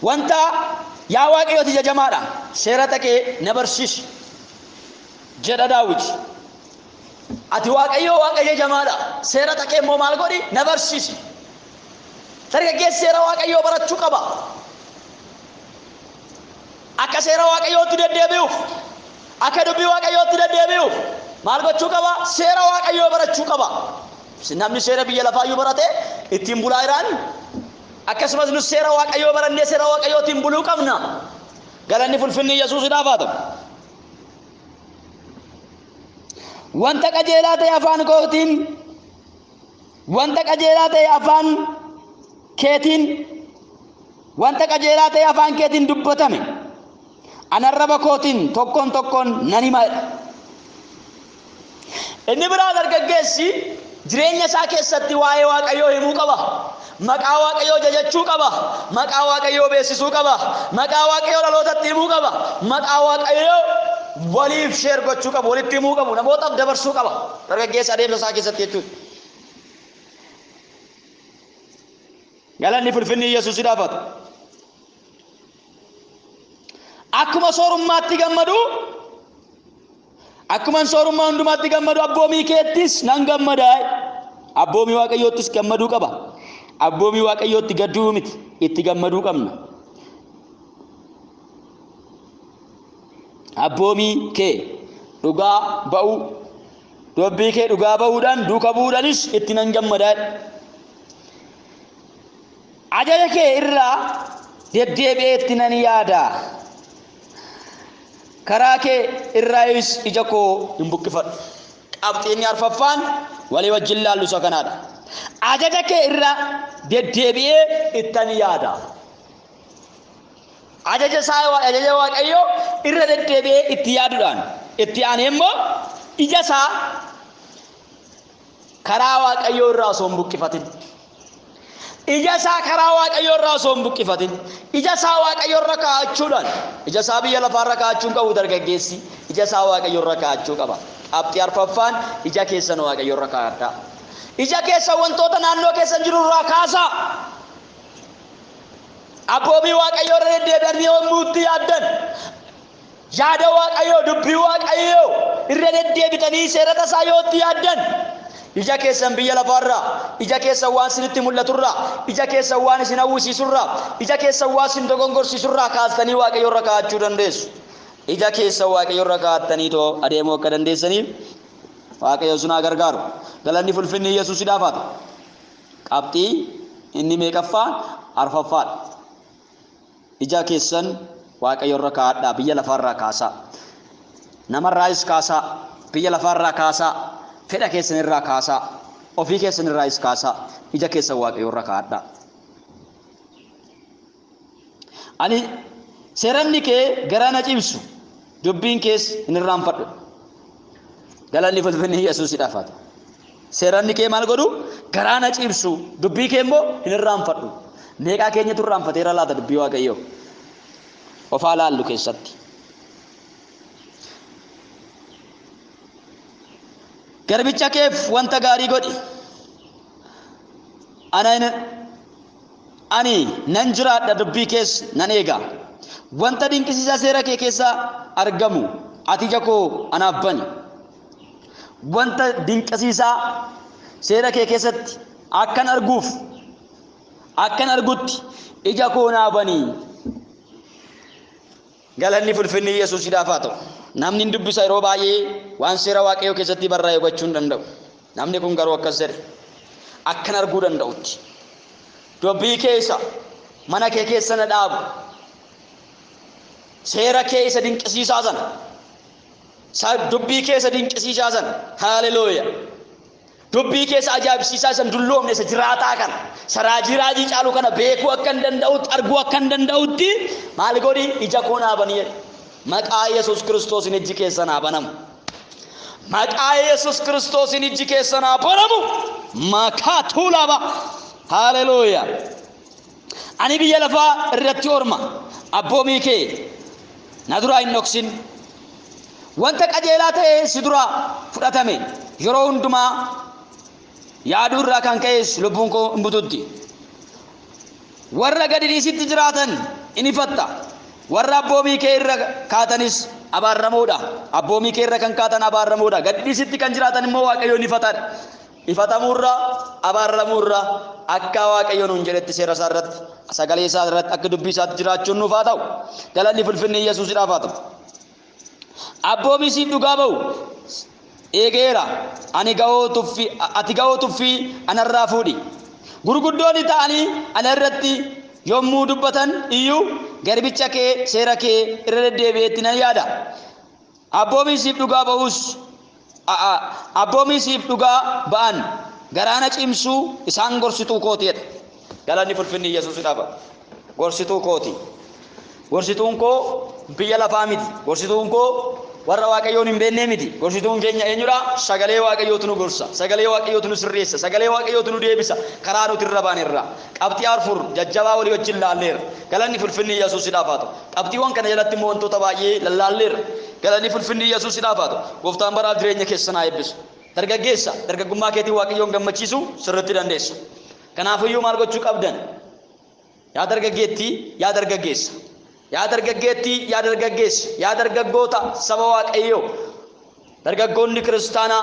wanta yaa Waaqayyooti jajamaadha seera kee na barsiisi jedha Daawit ati Waaqayyo Waaqayyo jamaadha seera kee immoo maal godhi na barsiisi dargaggeessi seera Waaqayyoo barachuu qaba akka seera Waaqayyootti deddeebi'uuf akka dubbii Waaqayyootti deddeebi'uuf maal gochuu qaba seera Waaqayyoo barachuu qaba namni seera biyya lafaayyuu barate ittiin bulaa jiraan akkasumas nu seera Waaqayyoo barannee seera Waaqayyootiin buluu qabna galanni ulfinni Yesuusidhaaf haa ta'u wanta qajeelaa ta'e afaan kootiin wanta qajeelaa ta'e afaan keetiin wanta qajeelaa ta'e afaan keetiin dubbatame anarraba kootiin tokkoon nan hima. Inni biraa dargaggeessi jireenya isaa keessatti waa'ee Waaqayyoo himuu qaba. Maqaa Waaqayyoo jajachuu qaba. Maqaa Waaqayyoo beeksisuu qaba. Maqaa Waaqayyoo dhalootatti himuu qaba. Maqaa Waaqayyoo waliif sheer gochuu qaba. Walitti himuu qabu. Namootaaf dabarsuu qaba. Dargaggeessi adeemsa isaa keessatti jechuudha. Galanni fulfinni Yesuusiidhaaf haa ta'u. Akkuma soorummaatti gammadu, akkuma soorummaa hundumaatti gammadu abboomii keettis nan gammadaa. Abboomii Waaqayyoottis gammaduu qaba. Abboomii Waaqayyootti gadduu miti, itti gammaduu qabna. Abboomii kee dhugaa ba'uu, dubbii kee dhugaa ba'uudhaan duuka bu'uudhaanis itti nan gammadaa. Ajaja kee irraa deddeebi'ee itti nan yaada. Karaa kee irraayis ija koo hin buqqifadhu. Qabxiinni arfaffaan walii wajjin laallu isa kanaadha. Ajaja kee irraa deddeebi'ee ittan yaada. Ajaja Waaqayyoo irra deddeebi'ee itti yaaduudhaan itti aanee immoo ija isaa karaa Waaqayyoo irraa osoo hin buqqifatin. Ija isaa karaa Waaqayyoo irraa osoo hin buqqifatin. Ija isaa Waaqayyoo irra kaa'achuudhaan ija isaa biyya lafaarra kaa'achuun qabu dargaggeessi. Ija isaa Waaqayyoo irra kaa'achuu qaba. Qabxii arfaffaan ija keessan Waaqayyoo irra kaa'adhaa. Ija keessa wantoota naannoo keessan jiru irraa kaasaa. Abboomii Waaqayyoo irra deddeebi'anii yommuu itti yaaddan, yaada Waaqayyoo, dubbii Waaqayyoo irra deddeebitanii seera tasaa yoo itti yaaddan, ija keessan biyya lafaarraa, ija keessan waan isinitti mul'aturraa, ija keessan waan isin hawwisiisurraa, ija keessan waan isin dogongorsiisurraa kaastanii Waaqayyoo irra kaa'achuu dandeessu. Ija keessan Waaqayyoo irra kaa'attanii too adeemuu akka dandeessaniif Waaqayyo isin haa gargaaru. Galanni fulfinni Yesuusiidhaaf haa ta'u. Qabxii inni meeqaffaan? Arfaffaadha. Ija keessan Waaqayyo irra kaa'adhaa, biyya lafaarraa kaasaa. Namarraayis kaasaa, biyya lafaarraa kaasaa, fedha keessan irraa kaasaa, ofii keessan irraayis kaasaa. Ija keessan Waaqayyo irra kaa'adhaa. Ani seeranni kee garaa na cimsu, dubbiin kees hin irraanfadhu. Galanni fulfinni Yesuusiidhaaf haa ta'u. Seeranni kee maal godhu? Garaa na cimsu, dubbii kee immoo hin irraanfadhu. Meeqaa keenyatu irraanfateera laata dubbii Waaqayyoo? Of haa laallu keessatti. Garbicha keef wanta gaarii godhi. Ani nan jiraadha, dubbii kees nan eega. Wanta dinqisiisaa seera kee keessa argamu ati ija koo anaaf bani. Wanta dinqisiisaa seera kee keessatti akkan arguuf, akkan argutti ija koo naa bani. Galanni fulfinni Yesuusiidhaaf haa ta'u. Namni dubbisa yeroo baay'ee waan seera Waaqayyoo keessatti barraa'e hubachuu hin danda'u. Namni kun garuu akkas jedhe akkan arguu danda'utti. Dubbii keessa mana kee keessa na dhaabu. Seera kee isa dinqisiisaa sana. Dubbii keessa dinqisiisaa sana. Haalelooyaa. Dubbii keessa ajaa'ibsiisaa san dulloomne isa jiraataa kana. Saraajii raajii caalu kana beekuu akka hin danda'utti, arguu akka hin danda'utti maal godhi? Ija koo naa bani jedhe. Maqaa Yesuus Kiristoosin ijji keessan haa banamu. Maqaa Yesuus Kiristoosin ijji keessan haa banamu. Maqaa tuulaba. Haalelooyaa. Ani biyya lafaa irratti orma abboomii kee na duraa hin dhoksin. Wanta qajeelaa ta'e si duraa fudhatame yeroo hundumaa yaaduu irraa kan ka'es lubbuun koo hin bututti. Warra gadi dhiisitti jiraatan in ifatta. Warra abboomii kee irra kaatanis abaaramuudha. Abboomii kee irra kan kaatan abaaramuudha. Gadi dhiisitti kan jiraatan immoo Waaqayyoon ifataadha. Ifatamuurra abaaramuurra akka Waaqayyoon nuun jedhetti seera isaa irratti, sagalee isaa irratti, akka dubbii isaatti jiraachuun nuuf haa ta'u. Galanni fulfinni Yesuusiidhaaf haa ta'u. Abboomii siif dhugaa ba'u eegeera. Ati ga'oo tuffii anarraa fuudhi. Gurguddoonni ta'anii ana irratti yommuu dubbatan iyyuu garbicha kee seera kee irra deddeebi'eetti nan yaada. Abboomii siif dhugaa ba'us abboomii siif dhugaa ba'an garaana cimsuu isaan gorsituu kootiidha. galanni fulfinni Yesuusidhaaf gorsituu kooti gorsituun koo biyya lafaa miti gorsituun koo warra waaqayyoon hin beekne miti gorsituun keenya eenyudha sagalee waaqayyootu nu gorsa sagalee waaqayyootu nu sirreessa sagalee waaqayyootu nu deebisa karaa nuti irra baanerra qabxii afur jajjabaa walii wajjin laalleera galanni fulfinni Yesuusidhaaf haa ta'u qabxiiwwan kana jalatti immoo wantoota baay'ee lallaalleera galanni fulfinni Yesuusidhaaf haa ta'u gooftaan baraaf jireenya keessan haa eebbisu dargaggeessa dargaggummaa keetii waaqayyoon gammachiisu sirriitti dandeessu kanaafiyyuu maal gochuu qabdan yaa dargaggeettii yaa dargaggeessa yaa dargaggeettii yaa dargaggeessi yaa dargaggoota saba waaqayyoo dargaggoonni kiristaanaa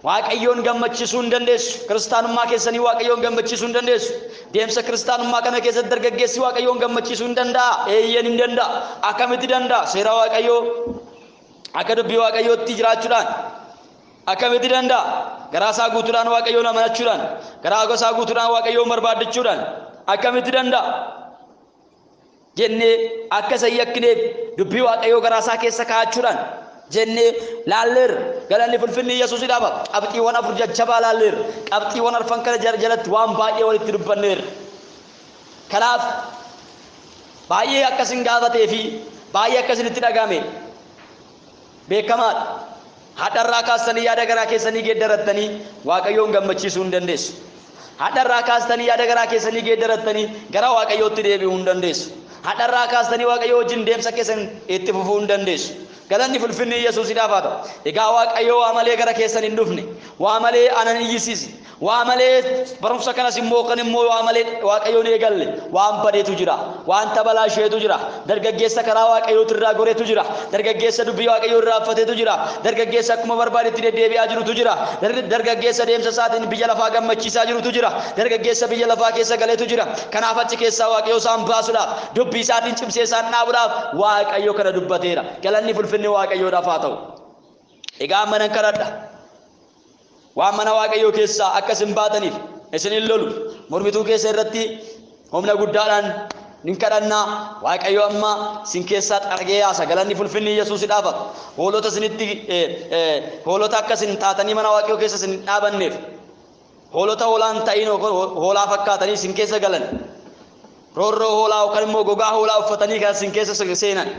waaqayyoon gammachiisuu hin dandeessu kiristaanummaa keessanii waaqayyoon gammachiisuu hin dandeessu deemsa kiristaanummaa kana keessatti dargaggeessi waaqayyoon gammachiisuu hin danda'a eeyyan hin danda'a akkamitti danda'a seera waaqayyoo akka dubbii waaqayyootti jiraachuudhaan akkamitti danda'a garaa isaa guutuudhaan waaqayyoon amanachuudhaan garaa isaa guutuudhaan waaqayyoon barbaaddachuudhaan akkamitti danda'a jennee akka sayyakkineef dubbii waaqayyoo garaa isaa keessa kaa'achuudhaan jennee laalleer galanni fulfinni Yesuusidhaaf qabxiiwwan afur jajjabaa laalleer qabxiiwwan arfan kana jalatti waan baay'ee walitti dubbanneer kanaaf baay'ee akkasin gaafatee fi baay'ee akkasinitti dhagame beekamaadha hadharraa kaastanii yaada garaa keessanii geeddarattanii waaqayyoon gammachiisuu hin dandeessu hadharraa kaastanii yaada garaa keessanii geeddarattanii gara waaqayyootti deebi'uu hin dandeessu hadharraa kaastanii waaqayyoo wajjin deemsa keessan itti fufuu hin dandeessu galanni fulfinni Yesuusidhaaf haa ta'u egaa waaqayyoo waa malee gara keessan hin dhufne waa malee anan iyyisiisi waa malee barumsa kanas immoo kan immoo waa malee waaqayyoon eegalle waan badeetu jira waan tabalaasheetu jira dargaggeessa karaa waaqayyootu irraa goreetu jira dargaggeessa dubbii waaqayyoo irraa affateetu jira dargaggeessa akkuma barbaadetti deddeebi'aa jirutu jira dargaggeessa deemsa isaatiin biyya lafaa gammachiisaa jirutu jira dargaggeessa biyya lafaa keessa galeetu jira kanaaf achi keessaa waaqayyoo isaan baasuudhaaf dubbii isaatiin cimsee isaan dhaabuudhaaf waaqayyoo kana dubbateera galanni fulfinni waaqayyoodhaaf haa ta'u egaa manan kadhadha waan mana waaqayyoo keessaa akkasin baataniif isin hin lolu mormituu keessa irratti humna guddaadhaan nin kadhannaa waaqayyo amma sin keessaa xargee yaasa galanni fulfinni Yesuusidhaaf hoolota isinitti hoolota akkasin taatanii mana waaqayyoo keessa isin dhaabanneef hoolota hoolaan ta'in hoolaa fakkaatanii sin keessa galan roorroo hoolaa yookaan immoo gogaa hoolaa uffatanii kan sin keessa seenan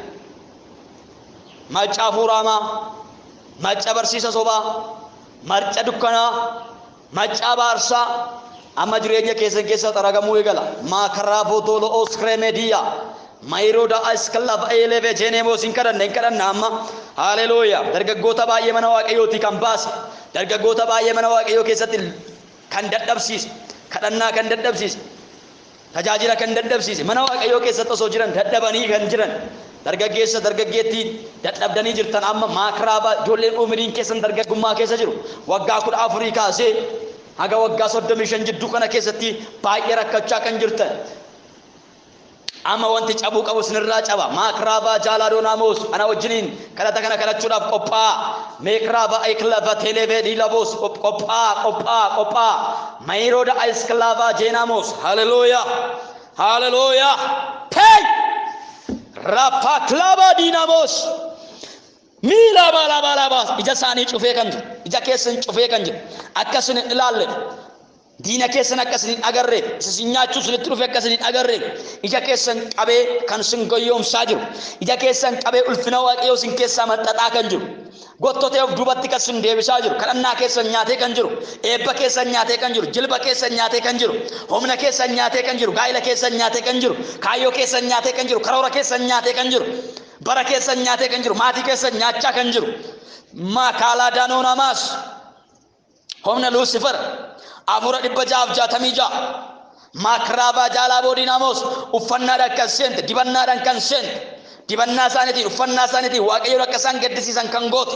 macca hafuuraamaa macca barsiisa sobaa marca dukkanaa macca baarsaa amma jireenya keessan keessa xaragamuu eegala maakaraa footolo oskremedia mayroda askalaaf eleve jenemo sin kadhanna amma haleluuya dargaggoota baay'ee mana waaqayyooti kan baase dargaggoota baay'ee mana waaqayyoo keessatti kan dadhabsiise kadhannaa kan dadhabsiise tajaajila kan dadhabsiise mana waaqayyoo keessatti osoo jiran dadhabanii kan jiran dargaggeessa dargaggeettii dadhabdanii jirtan amma maakiraaba ijoolleen umriin keessan dargaggummaa keessa jiru waggaa 14 kaasee haga waggaa 35 jidduu kana keessatti baay'ee rakkachaa kan jirtan amma wanti cabuu qabu sinirraa caba maakiraaba jaaladoonaamos ana wajjiniin kadhata kana kadhachuudhaaf qophaa'a meekiraaba iklava televedii laboos qophaa'a mayirooda isklava jeenaamos haleluuya haleluuya hey Rapa klaba dinamos mila bala ija sani cufee kan jiru ija keessan cufee kan jiru akkasin ilaalle diina keessan akkasin agarre isin nyaachuu sinitti dhufe akkasin agarre ija keessan qabee kan sin goyyoomsaa jiru ija keessan qabee ulfina waaqayyoo sin keessaa maxxaxaa kan jiru gottotee of duubatti kasin deebisaa jiru kadhannaa keessan nyaatee kan jiru eebba keessan nyaatee kan jiru jilba keessan nyaatee kan jiru humna keessan nyaatee kan jiru gaa'ila keessan nyaatee kan jiru kaayyoo keessan nyaatee kan jiru karoora keessan nyaatee kan jiru bara keessan nyaatee kan jiru maatii keessan nyaachaa kan jiru makaalaa daanoonaamaas humna luusifer afura 666 maakiraabaa jaalaa boodiinaamos uffannaadhaan kan seente dibannaadhaan kan seente dibannaa isaaniitiin uffannaa isaaniitiin waaqayyoon akka isaan gaddisiisan kan goote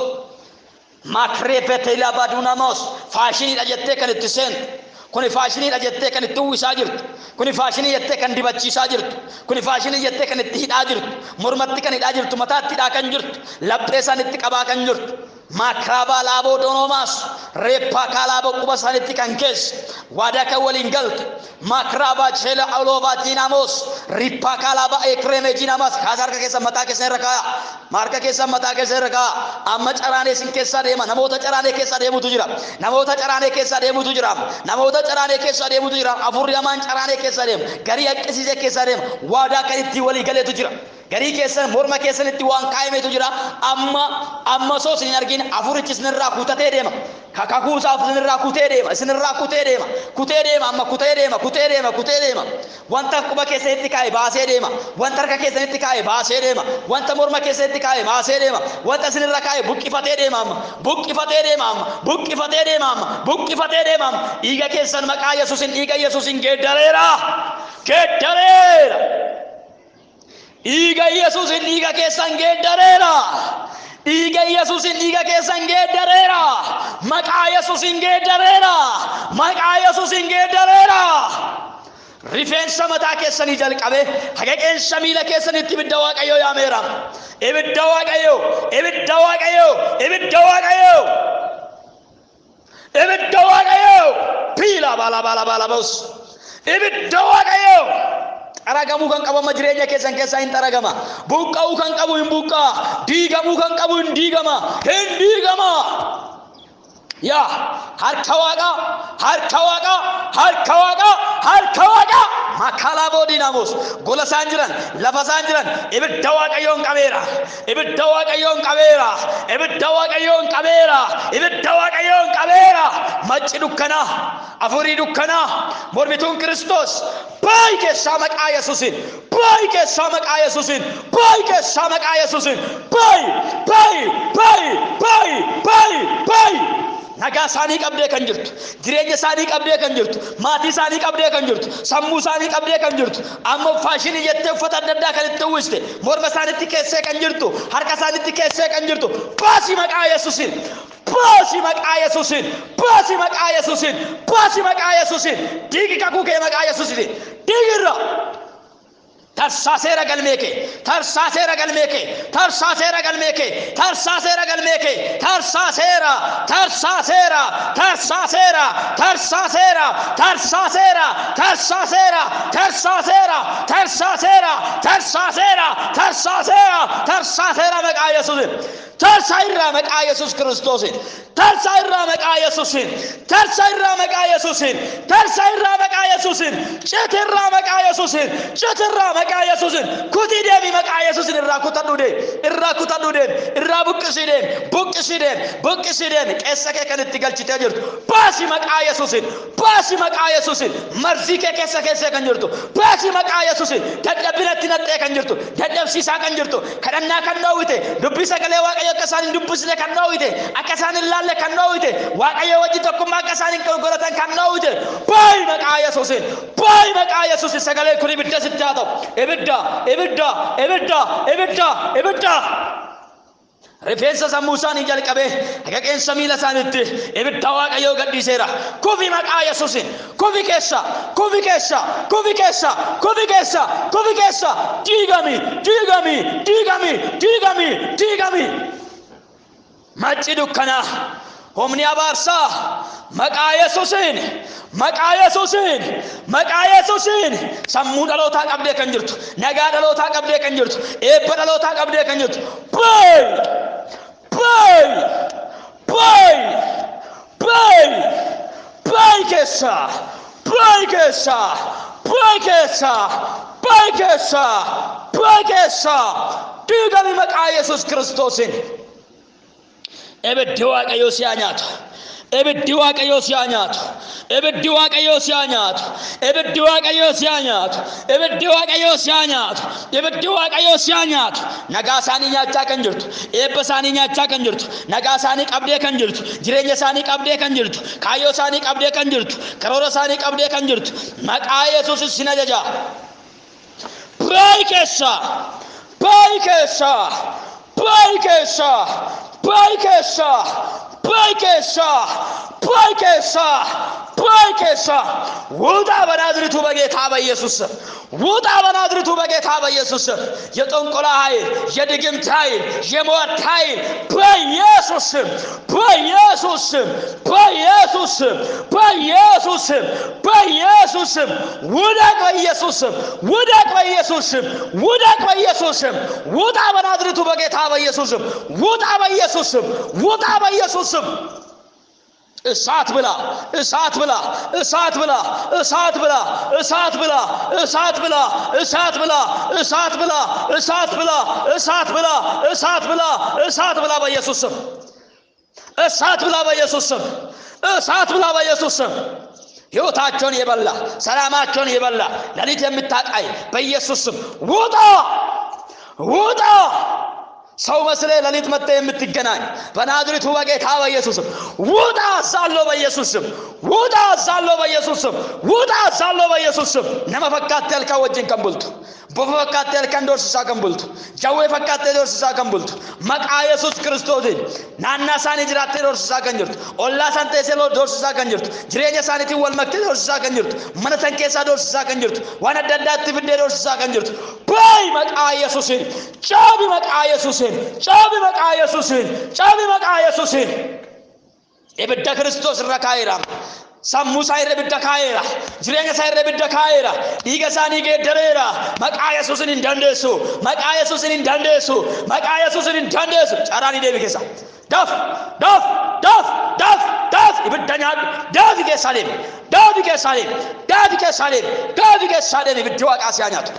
maakreefeteelaa baaduunaamos faashiniidha jettee kan itti seente kuni faashiniidha jettee kan itti uwwisaa jirtu kuni faashinii jettee kan dibachiisaa jirtu kuni faashinii jettee kan itti hidhaa jirtu mormatti kan hidhaa jirtu mataatti hidhaa kan jirtu laphee isaaniitti qabaa kan jirtu maakiraabaa laaboo doonomaas reeppaa kaalaaboo quba isaaniitti kan keessa waadaa kan waliin galte maakiraabaa cheela aloobaa tiinaamos rippa kalaba ekreme jinamas kasarka keessa mataa keessa irra kaa'a marka keessa mataa keessa irra kaa'a amma caraanee sin keessa deema namoota caraanee keessa deemutu jira namoota caraanee keessa deemutu jira namoota caraanee keessa deemutu jira afurri hamaan caraanee keessa deema garii akkasiisee keessa deema waadaa kan itti walii galeetu jira garii keessan morma keessanitti waan kaa'imetu jira amma soo sin argin afurichi sinirraa kutatee deema kakakuusaaf sinirraa kutee deema amma kutee deema wanta quba keessanitti kaa'e baasee deema wanta harka keessanitti kaa'e baasee deema wanta morma keessanitti kaa'e baasee deema wanta sinirra kaa'e buqqifatee deema dhiiga keessan maqaa Yesuusin geeddareera dhiiga Yesuusin dhiiga keessan geeddareera dhiiga Yesuusin dhiiga keessan geeddareera maqaa Yesuusin geeddareera rifeensa mataa keessanii jalqabe haga qeensa miila keessanitti ibidda Waaqayyoo yaameera ibidda Waaqayyoo piila bala bos ibidda Waaqayyoo Aragamu kan qabu jireenya keessan keessa hin taragama buqqa'uu kan qabu hin buqqaa diigamuu kan qabu hin diigama yaa harka waaqa makalabo dinamos gola sanjiran lafa sanjiran ibidda Waaqayyoon qabeera macci dukkana afurii dukkana mormituun Kristos baay'ee keessaa maqaa Yesuusin nagaa isaanii qabdee kan jirtu jireenya isaanii qabdee kan jirtu maatii isaanii qabdee kan jirtu sammuu isaanii qabdee kan jirtu amma faashinii jettee uffata adda addaa kan itti uwwiste morma isaaniitti keessee kan jirtu harka isaaniitti keessee kan jirtu baasii maqaa Yesuusin diigi kakuu kee maqaa Yesuusin diigirra Tarsaasera galmeeke maqaa Yesuusin tarsaayirraa maqaa Yesuus Kiristoosin tarsaayirraa maqaa Yesuusin citirraa maqaa Yesuusin kutii deemi maqaa Yesuusin irraa kutadhu deem irraa buqqisi deem qeessa kee kan itti galchitee jirtu baasi maqaa Yesuusin marzii kee keessa kan jirtu baasi maqaa Yesuusin dadhabinatti naxxee kan jirtu dadhabsiisaa kan jirtu kadhannaa kan dhoowwite dubbii sagalee Waaqayyoo akka isaan hin dubbisne kan dhoowwite akka isaan hin laalle kan dhoowwite Waaqayyoo wajjin tokkummaa akka isaan hin godhatan kan dhoowwite baay'ee maqaa Yesuusin sagalee kun ibidda sitti haa ta'u ibidda rifeensa sammuu isaanii jalqabee haga qeensa miila isaaniitti ibidda Waaqayyoo gadhiiseera kufi maqaa Yesuusin kufi keessa diigami macci dukkanaa humni abaarsaa maqaa Yesuusin sammuu dhalootaa qabdee kan jirtu nagaa dhalootaa qabdee kan jirtu eebba dhalootaa qabdee kan jirtu keessa diigami maqaa Yesuus Kiristoosin ibiddi Waaqayyoo si haa nyaatu ibiddi Waaqayyoo si haa nyaatu nagaa isaanii nyaachaa kan jirtu eebba isaanii nyaachaa kan jirtu nagaa isaanii qabdee kan jirtu jireenya isaanii qabdee kan jirtu kaayyoo isaanii qabdee kan jirtu karoora isaanii qabdee kan jirtu maqaa Yesuusin sin ajaja baay'ee keessa ባይከሳ ውጣ በናዝሬቱ በጌታ በኢየሱስ ውጣ በናዝሬቱ በጌታ በኢየሱስ የጠንቆላ ኃይል የድግምት ኃይል የሞት ኃይል በኢየሱስ በኢየሱስ በኢየሱስ በኢየሱስ በኢየሱስ ውደቅ በኢየሱስ ውደቅ በኢየሱስ ውደቅ በኢየሱስ ውጣ በናዝሬቱ በጌታ በኢየሱስ ውጣ በኢየሱስ ውጣ በኢየሱስ እሳት ብላ እሳት ብላ እሳት ብላ እሳት ብላ እሳት ብላ እሳት ብላ እሳት ብላ እሳት ብላ እሳት ብላ እሳት ብላ እሳት ብላ እሳት ብላ በኢየሱስ ስም እሳት ብላ በኢየሱስ ስም እሳት ብላ በኢየሱስ ስም ሕይወታቸውን የበላ ሰላማቸውን የበላ ሌሊት የምታቃይ በኢየሱስ ስም ውጣ ውጣ ሰው መስለ ሌሊት መጥተ የምትገናኝ በናዝሬቱ በጌታ በኢየሱስ ውጣ አዛለው በኢየሱስ ውጣ አዛለው በኢየሱስ ውጣ አዛለው በኢየሱስ ነመፈካት ያልካ ወጅን ከንቡልቱ በፈካት ያልካ እንደርሳ ከንቡልቱ ጃዌ ፈካት እንደርሳ ከንቡልቱ መቃ ኢየሱስ ክርስቶስ ናና ሳኒ ጅራቴ እንደርሳ ከንጅርቱ ኦላ ሳንቴ ሰሎ እንደርሳ ከንጅርቱ ጅሬኛ ሳኒቲ ወልመክቴ እንደርሳ ከንጅርቱ መነተን ኬሳ እንደርሳ ከንጅርቱ ዋና ዳዳት ፍዴ እንደርሳ ከንጅርቱ ባይ መቃ ኢየሱስ ጫቢ መቃ ኢየሱስ ጫቢ መቃ ኢየሱስ ጫቢ መቃ ኢየሱስ እብደ ክርስቶስ ረካይራ ሳሙ ሳይረ ብደካይራ ጅሬኛ ሳይረ ብደካይራ ዲገሳኒ ገደረራ መቃ ኢየሱስን እንዳንደሱ መቃ ኢየሱስን እንዳንደሱ መቃ ኢየሱስን እንዳንደሱ ጫራኒ ደብከሳ ዳፍ ዳፍ ዳፍ ዳፍ ዳፍ ይብደኛ ዳፍ ገሳሌም ዳፍ ገሳሌም ዳፍ ገሳሌም ዳፍ ገሳሌም ይብደዋቃ ሲያኛቱ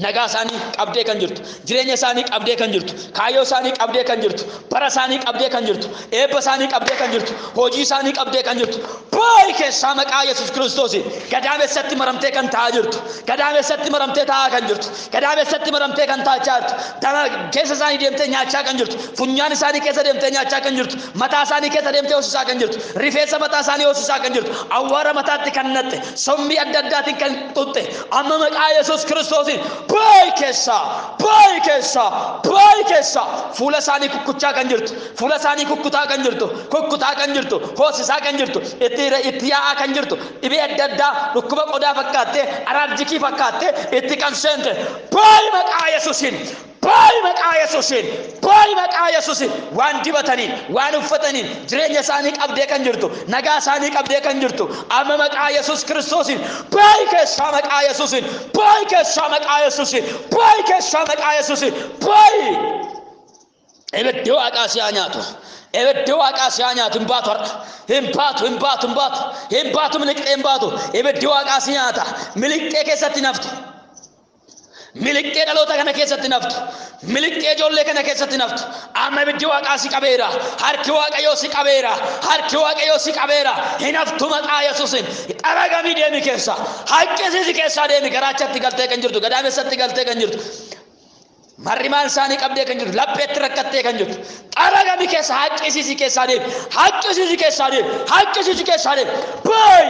ነጋሳኒ ቀብዴ ከንጅርቱ ጅሬኛ ሳኒ ቀብዴ ከንጅርቱ ካዮ ሳኒ ቀብዴ ከንጅርቱ በረሳኒ ቀብዴ ከንጅርቱ ኤበሳኒ ቀብዴ ከንጅርቱ ሆጂ ሳኒ ቀብዴ ከንጅርቱ ባይ ከሳ መቃ ኢየሱስ ክርስቶስ ገዳሜ ሰቲ መረምቴ ከንታ ጅርቱ ገዳሜ ሰቲ መረምቴ ታ ከንጅርቱ ገዳሜ ሰቲ መረምቴ ከንታ ቻርቱ ተና ኬሰ ሳኒ ደምተኛ ቻ ከንጅርቱ ፉኛን ሳኒ ኬሰ ደምተኛ ቻ ከንጅርቱ መታ ሳኒ ኬሰ ደምቴ ወስሳ ከንጅርቱ ሪፌሰ መታ ሳኒ ወስሳ ከንጅርቱ አዋረ መታት ከነጠ ሶሚ አዳዳት ከንጡጥ አመ መቃ ኢየሱስ ክርስቶስ ባይከሳ ፉለሳኒ ኩኩቻ ከንጅርቱ ፉለሳኒ ኩኩታ ከንጅርቱ ሆስሳ ከንጅርቱ ኢትያ ከንጅርቱ ኢቤ አዳዳ ሩክበ ቆዳ ፈካቴ አራርጂኪ ፈካቴ ኢትቀንሰንተ ባይ መቃ ኢየሱስን ባይ መቃ ኢየሱስን ባይ መቃ ኢየሱስን ዋን ዲበተኒን ዋን ኡፈተኒን ጅሬኛ ሳኒ ቀብዴ ከንጅርቱ ነጋ ሳኒ ቀብዴ ከንጅርቱ አመ መቃ ኢየሱስ ክርስቶስን ባይ ከሳ መቃ ኢየሱስን ባይ ከሳ መቃ ኢየሱስን ባይ ከሳ መቃ ኢየሱስን ባይ እበደው አቃሲያኛቱ እበደው አቃሲያኛቱ እምባቱ ምልቄ እምባቱ እበደው አቃሲያታ ምልቄ ከሰት ነፍቱ ሚልቄ ዳሎታ ከነ ከሰት ነፍቱ ሚልቄ ጆሌ ከነ ከሰት ነፍቱ አመ ብዲ ዋቃሲ ቀበራ ሀርኪ ዋቀዮ ሲቀበራ ሀርኪ ዋቀዮ ሲቀበራ ሄናፍቱ መቃ ኢየሱስን ጠረጋሚ ደሚ ከሳ ሀቄ ሲዚ ከሳ ደሚ ገራቻት ገልተ ከንጅርቱ ገዳሜ ሰት ገልተ ከንጅርቱ ማሪማን ሳኒ ቀብዴ ከንጅርቱ ለጴት ረከቴ ከንጅርቱ ጠረጋሚ ከሳ ሀቄ ሲዚ ከሳ ደሚ ሀቄ ሲዚ ከሳ ደሚ ሀቄ ሲዚ ከሳ ደሚ ባይ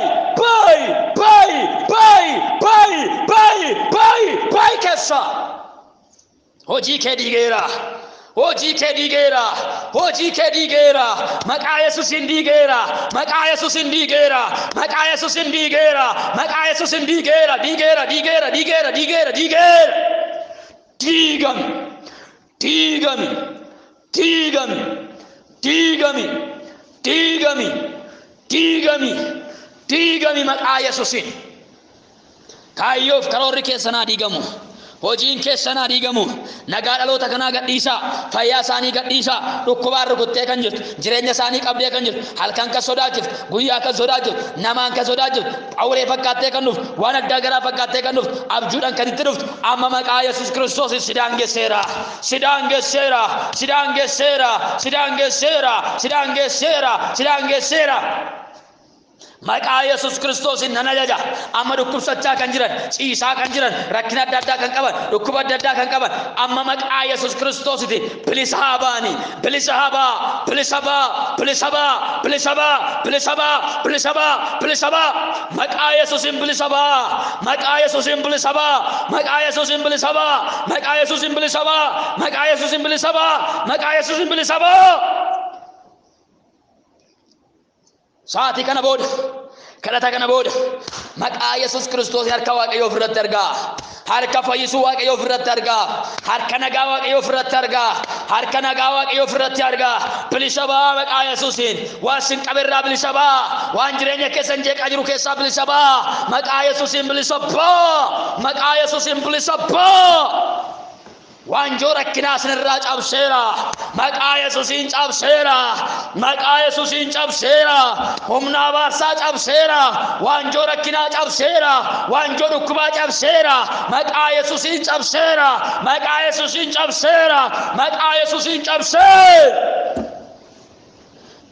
ከሳ ሆጂ ከዲጌራ መቃ ኢየሱስ እንዲጌራ መቃ ኢየሱስ እንዲጌራ መቃ ኢየሱስ እንዲጌራ መቃ ኢየሱስ እንዲጌራ ዲጌራ ዲገሚ መቃ ኢየሱስን ካዮፍ ከሮሪ ከሰና ዲገሙ hojiin keessana diigamu nagaa dhaloota kana gadhiisa fayyaa isaanii gadhiisa dhukkubaan rukuttee kan jirtu jireenya isaanii qabdee kan jirtu halkan ka sodaachiftu guyyaa ka sodaachiftu namaan ka sodaachiftu awree fakkaattee kan dhuftu waan addaa garaa fakkaattee kan dhuftu abjuudhaan kan itti dhuftu amma maqaa Yesuus Kiristoos sidaan geesseera maqaa Yesuus Kiristoos nanajaja amma dhukkubsachaa kan jiran ciisaa kan jiran rakkina adda addaa kan qaban dhukkuba adda addaa kan qaban amma maqaa Yesuus Kiristoositti bilisabaa maqaa Yesuusin bilisabaa saati kana booda kadhata kana booda maqaa Yesuus Kiristoos harka Waaqayyoo ofirratti argaa, harka fayyisuu Waaqayyoo ofirratti argaa, harka nagaa Waaqayyoo ofirratti argaa, harka nagaa Waaqayyoo ofirratti argaa. Bilisa baa maqaa Yesuusiin, waan sin qaberraa bilisa baa, waan jireenya keessan jeeqaa jiru keessaa bilisa baa, maqaa Yesuusiin bilisa baa, maqaa Yesuusiin bilisa baa. Wanjoo rakkinaa sinirraa cabseera, maqaa Yesuusiin cabseera, maqaa Yesuusiin cabseera, humna abaarsaa cabseera, wanjoo rakkinaa cabseera, wanjoo dhukkubaa cabseera, maqaa Yesuusiin cabseera, maqaa Yesuusiin cabseera, maqaa Yesuusiin cabseera.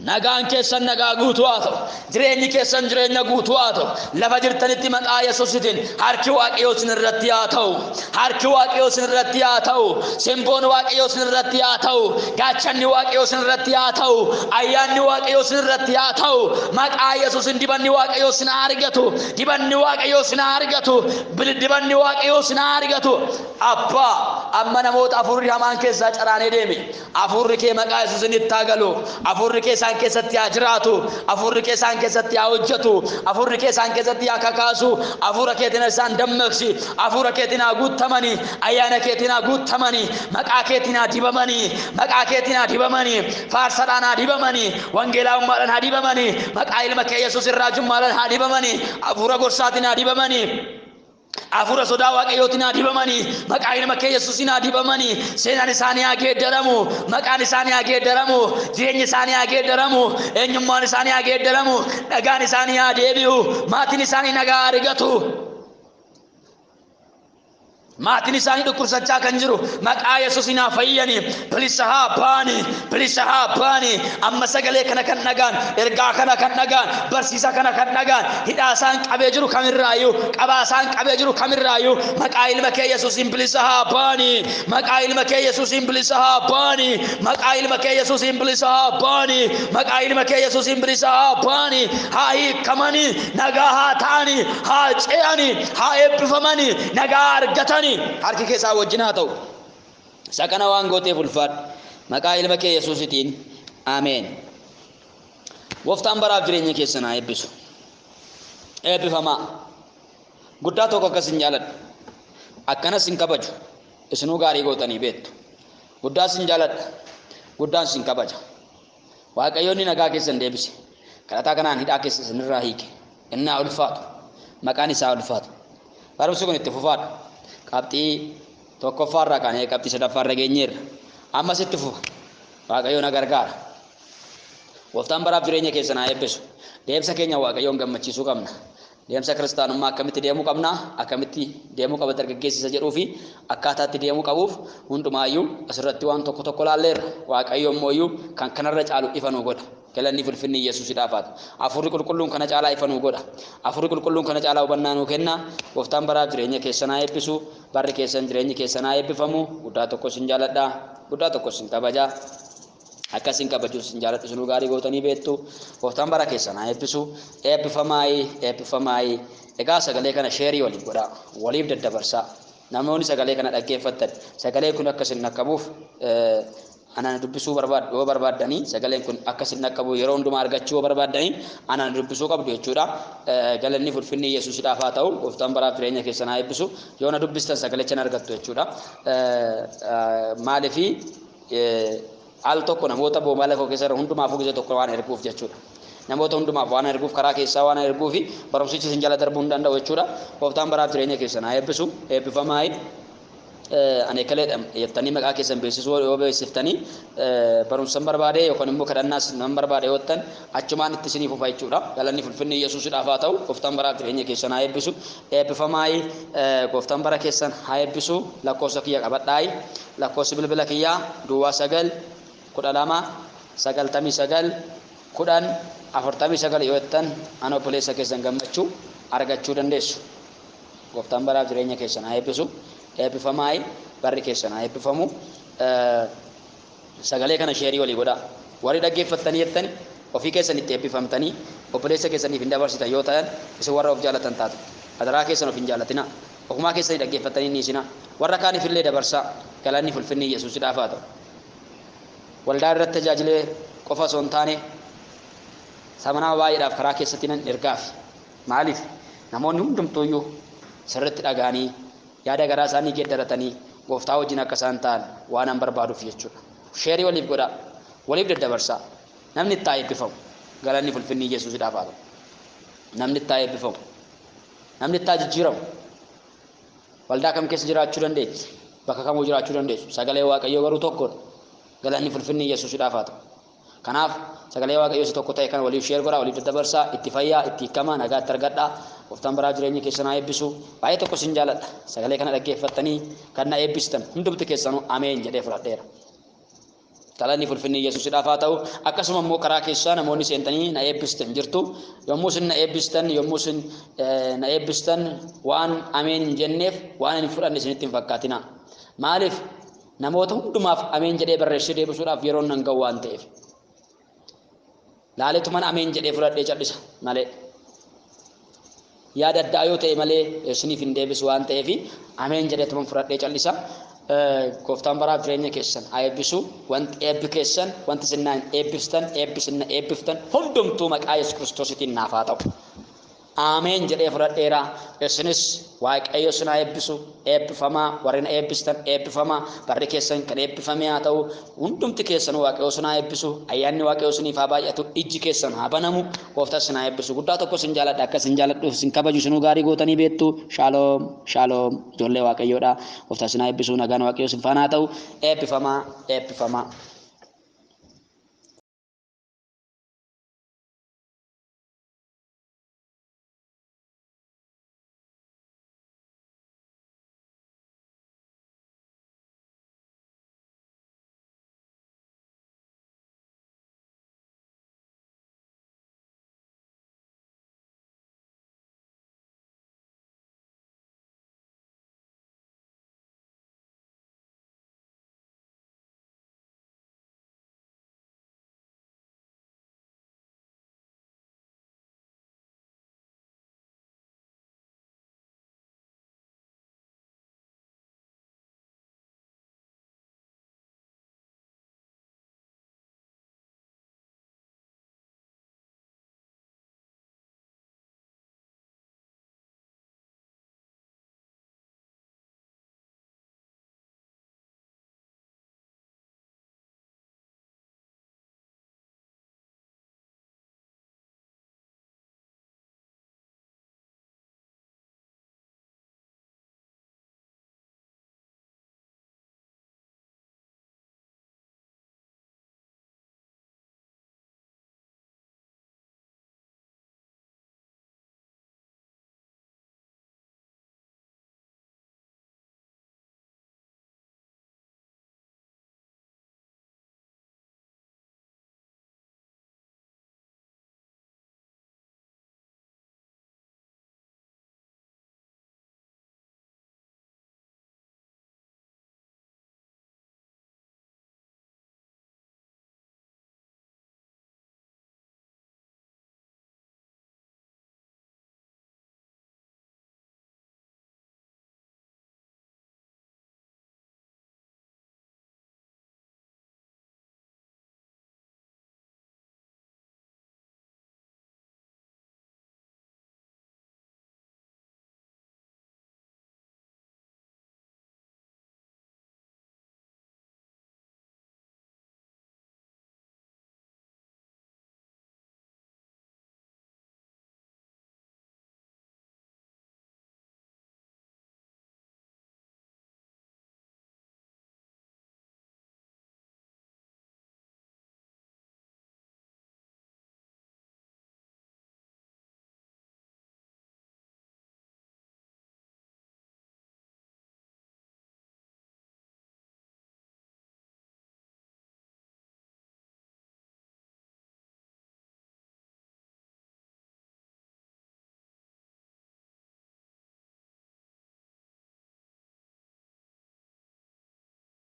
Nagaan keessan nagaa guutuu haa ta'u, jireenyi keessan jireenya guutuu haa ta'u, lafa jirtanitti maqaa Yesuusiitiin harki Waaqayyoo sinirratti haa ta'u, harki Waaqayyoo sinirratti haa ta'u, simboon Waaqayyoo sinirratti haa ta'u, gaachanni Waaqayyoo sinirratti haa ta'u, ayyaanni Waaqayyoo sinirratti haa ta'u. Maqaa Yesuusiin dibanni Waaqayyoo sin argatu, dibanni Waaqayyoo sin argatu, dibanni Waaqayyoo sin argatu. Abbaa, amma namoota afurri hamaan keessaa caraanee deeme, afurri kee maqaa Yesuusiin itti haa galu, afurri kee isaan keessatti haa jiraatu, afurri kee isaan keessatti haa hojjetu, afurri kee isaan keessatti haa kakaasu, afura keetiin isaan dammaqsi, afura keetiin haa guutamani, ayyaana keetiin haa guutamani, maqaa keetiin haa dibamani, maqaa keetiin haa dibamani, faarsadhaan haa dibamani, wangeelaawummaadhaan haa dibamani, maqaa ilma kee Yesuus raajummaadhaan haa dibamani, afura gorsaatiin haa dibamani, afura sodaa Waaqayyootiin haa dibamani, maqaa ilma kee Yesuusiin haa dibamani. Seenaan isaanii haa geeddaramu, maqaan isaanii haa geeddaramu, jireenyi isaanii haa geeddaramu, eenyummaan isaanii haa geeddaramu, nagaan isaanii haa deebi'u, maatiin isaanii nagaa argatu. maatiin isaanii dhukkubsachaa kan jiru maqaa Yesuusiin haa fayyani, bilisa haa baani, bilisa haa baani. Amma sagalee kana kan dhagaan, ergaa kana kan dhagaan, barsiisa kana kan dhagaan, hidhaa isaan qabee jiru kamirraayyuu, qabaa isaan qabee jiru kamirraayyuu maqaa ilma kee Yesuusiin bilisa haa baani, maqaa ilma kee Yesuusiin bilisa haa baani, maqaa ilma kee Yesuusiin bilisa haa baani, maqaa ilma kee Yesuusiin bilisa haa baani. Haa hiikamani, nagaa haa ta'ani, haa ce'ani, haa eebbifamani, nagaa argatani. Harki keessaa wajjin haa ta'u. Isa kana waan gooteef ulfaadhu. Maqaa ilma kee Yesuusiitiin ameen. Gooftaan baraaf jireenya keessan haa eebbisu. Eebbifamaa. Guddaa tokko akkas hin jaaladhu. Akkanas hin kabaju. Isinuu gaarii gootanii beektu. Guddaas hin jaaladha. Guddaan sin kabaja. Waaqayyoonni nagaa keessan deebise. Kadhataa kanaan hidhaa keessa isinirraa hiike. Inni haa ulfaatu. Maqaan isaa ulfaatu. Barumsi kun itti fufaadha. Qabxii tokkoffaarraa kaanee qabxii sadaffaarra geenyeerra. Ammas itti fufa. Waaqayyo na gargaara. Gooftaan baraaf jireenya keessan haa eebbisu. Deemsa keenya Waaqayyoon gammachiisuu qabna. Deemsa kiristaanummaa akkamitti deemuu qabna, akkamitti deemuu qaba dargaggeessa jedhuu fi akkaataatti deemuu qabuuf hundumaayyuu asirratti waan tokko tokko laalleerra. Waaqayyo immoo kan kanarra caalu ifa nuu godha. Galanni ulfinni Yesuusidhaaf haa ta'u. Afurri qulqulluun kana caalaa ifa nuu godha. Afurri qulqulluun kana caalaa hubannaa nuu kenna. Gooftaan baraaf jireenya keessan haa eebbisu. Barri keessan jireenyi keessan haa eebbifamu. Guddaa tokko sin jaaladha. Guddaa tokko sin kabaja. Akkasin kabajuus sin jaaladhu isinuu gaarii gootanii beektu. Gooftaan bara keessan haa eebbisu. Eebbifamaayi, eebbifamaayi. Egaa sagalee kana sheerii waliif godhaa. Waliif daddabarsaa. Namoonni sagalee kana dhaggeeffatan sagalee kun akkasin naqabuuf anaan dubbisuu barbaadu yoo barbaaddanii sagaleen kun akkasin naqabu yeroo hundumaa argachuu barbaaddanii anaan dubbisuu qabdu jechuudha. Galanni ulfinni Yesuusidhaaf haa ta'u. Gooftaan baraaf jireenya keessan haa eebbisu. Yoo na dubbistan sagalechan argattu jechuudha. Maaliif al tokko namoota boomaala koo keessa hundumaafuu gisee tokko waan erguuf jechuudha. Namoota hundumaaf waan erguuf karaa keessaa waan erguufi barumsichi sin jala darbuu hin danda'u jechuudha. Gooftaan baraaf jireenya keessan haa eebbisu. Eebbifamaayi. Ani kaleedha jettanii maqaa keessan beeksisuu yoo beeksiftanii barumsan barbaade yookaan immoo kadhannaas nan barbaade yoo ta'an achumaan itti isiniif ufa jechuudha. Galanni ulfinni Yesuusidhaaf haa ta'u. Gooftaan baraaf jireenya keessan haa eebbisu. Eebbifamaayi. Gooftaan bara keessan haa eebbisu. Lakkoofsa kiyya qabadhaayi. Lakkoofsi bilbila kiyyaa duwwaa 9 12 99 10 49 yoo ta'an ana obboleessa keessan gammachuu argachuu dandeessu. Gooftaan baraaf jireenya keessan haa eebbisu. Eebbifamaayi. Barri keessan haa eebbifamu. Sagalee kana sheerii walii godhaa. Warri dhaggeeffattanii jettani ofii keessan itti eebbifamtanii obboleessa keessaniif hin dabarsitan yoo ta'an isin warra of jaalatan taatu. Adaraa keessan of hin jaalatina. Ofumaa keessanii dhaggeeffattanii ni isina. Warra kaaniif illee dabarsaa. Galanni ulfinni Yesuusidhaaf haa ta'u. Waldaa irratti tajaajilee qofa osoo hin taane samanaa baay'eedhaaf karaa keessatti nan ergaaf maaliif namoonni hundumtuuyyuu sirriitti dhagaanii yaada garaa isaanii geeddaratanii gooftaa wajjin akka isaan ta'an waan an barbaaduuf jechuudha. Sheerii waliif godhaa, waliif daddabarsaa. Namni itti eebbifamu galanni ulfinni Yesuusidhaaf haa ta'u. Namni itti eebbifamu, namni itti jijjiiramu waldaa kam keessa jiraachuu dandeessu, bakka kamuu jiraachuu dandeessu. Sagalee Waaqayyoo garuu tokkodha. Galanni ulfinni Yesuusidhaaf haa ta'u. Kanaaf sagalee Waaqayyoo isa tokko ta'e kana waliif sheer godhaa, waliif daddabarsaa, itti fayyaa, itti hiikamaa, nagaatti argadhaa. Gooftaan biraa jireenya keessan haa eebbisu. Baay'ee tokko sin jaaladha. Sagalee kana dhaggeeffattanii kan na eebbistan hundumti keessanuu ameen jedhee fudhadheera. Galanni ulfinni Yesuusidhaaf haa ta'u. Akkasuma immoo karaa keessaa namoonni seentanii na eebbistan jirtu. Yommuu isin na eebbistan waan ameen hin jenneef waan hin fudhanne isinitti hin fakkaatina. Maaliif namoota hundumaaf ameen jedhee barreessee deebisuudhaaf yeroon nan ga'u waan ta'eef. Laaletuman ameen jedhee fudhadhee cal'isa malee. Yaada addaa yoo ta'e malee isiniif hin deebisu waan ta'eef ameen jedheetuman fudhadhee cal'isa. Gooftaan biraa jireenya keessan haa eebbisu. Wanti eebbi keessan, wanti isin eebbiftan hundumtuu maqaa Yesuus Kiristoositiin naaf haa ta'u. Ameen jedhee fudhadheera. Isinis Waaqayyo isin haa eebbisu. Eebbifamaa, warri na eebbistan eebbifamaa, barri keessan kan eebbifame haa ta'u. Hundumti keessan Waaqayyo isin haa eebbisu. Ayyaanni Waaqayyo isiniif haa baay'atu. Ijji keessan haa banamu. Gooftaan isin haa eebbisu. Guddaa tokko isin jaaladha. Akka isin jaaladhuuf isin kabaju isinuu gaarii gootanii beektu. Shaaloom, shaaloom, ijoollee Waaqayyoodha. Gooftaan isin haa eebbisu. Nagaan Waaqayyo isin faana haa ta'u. Eebbifamaa, eebbifamaa.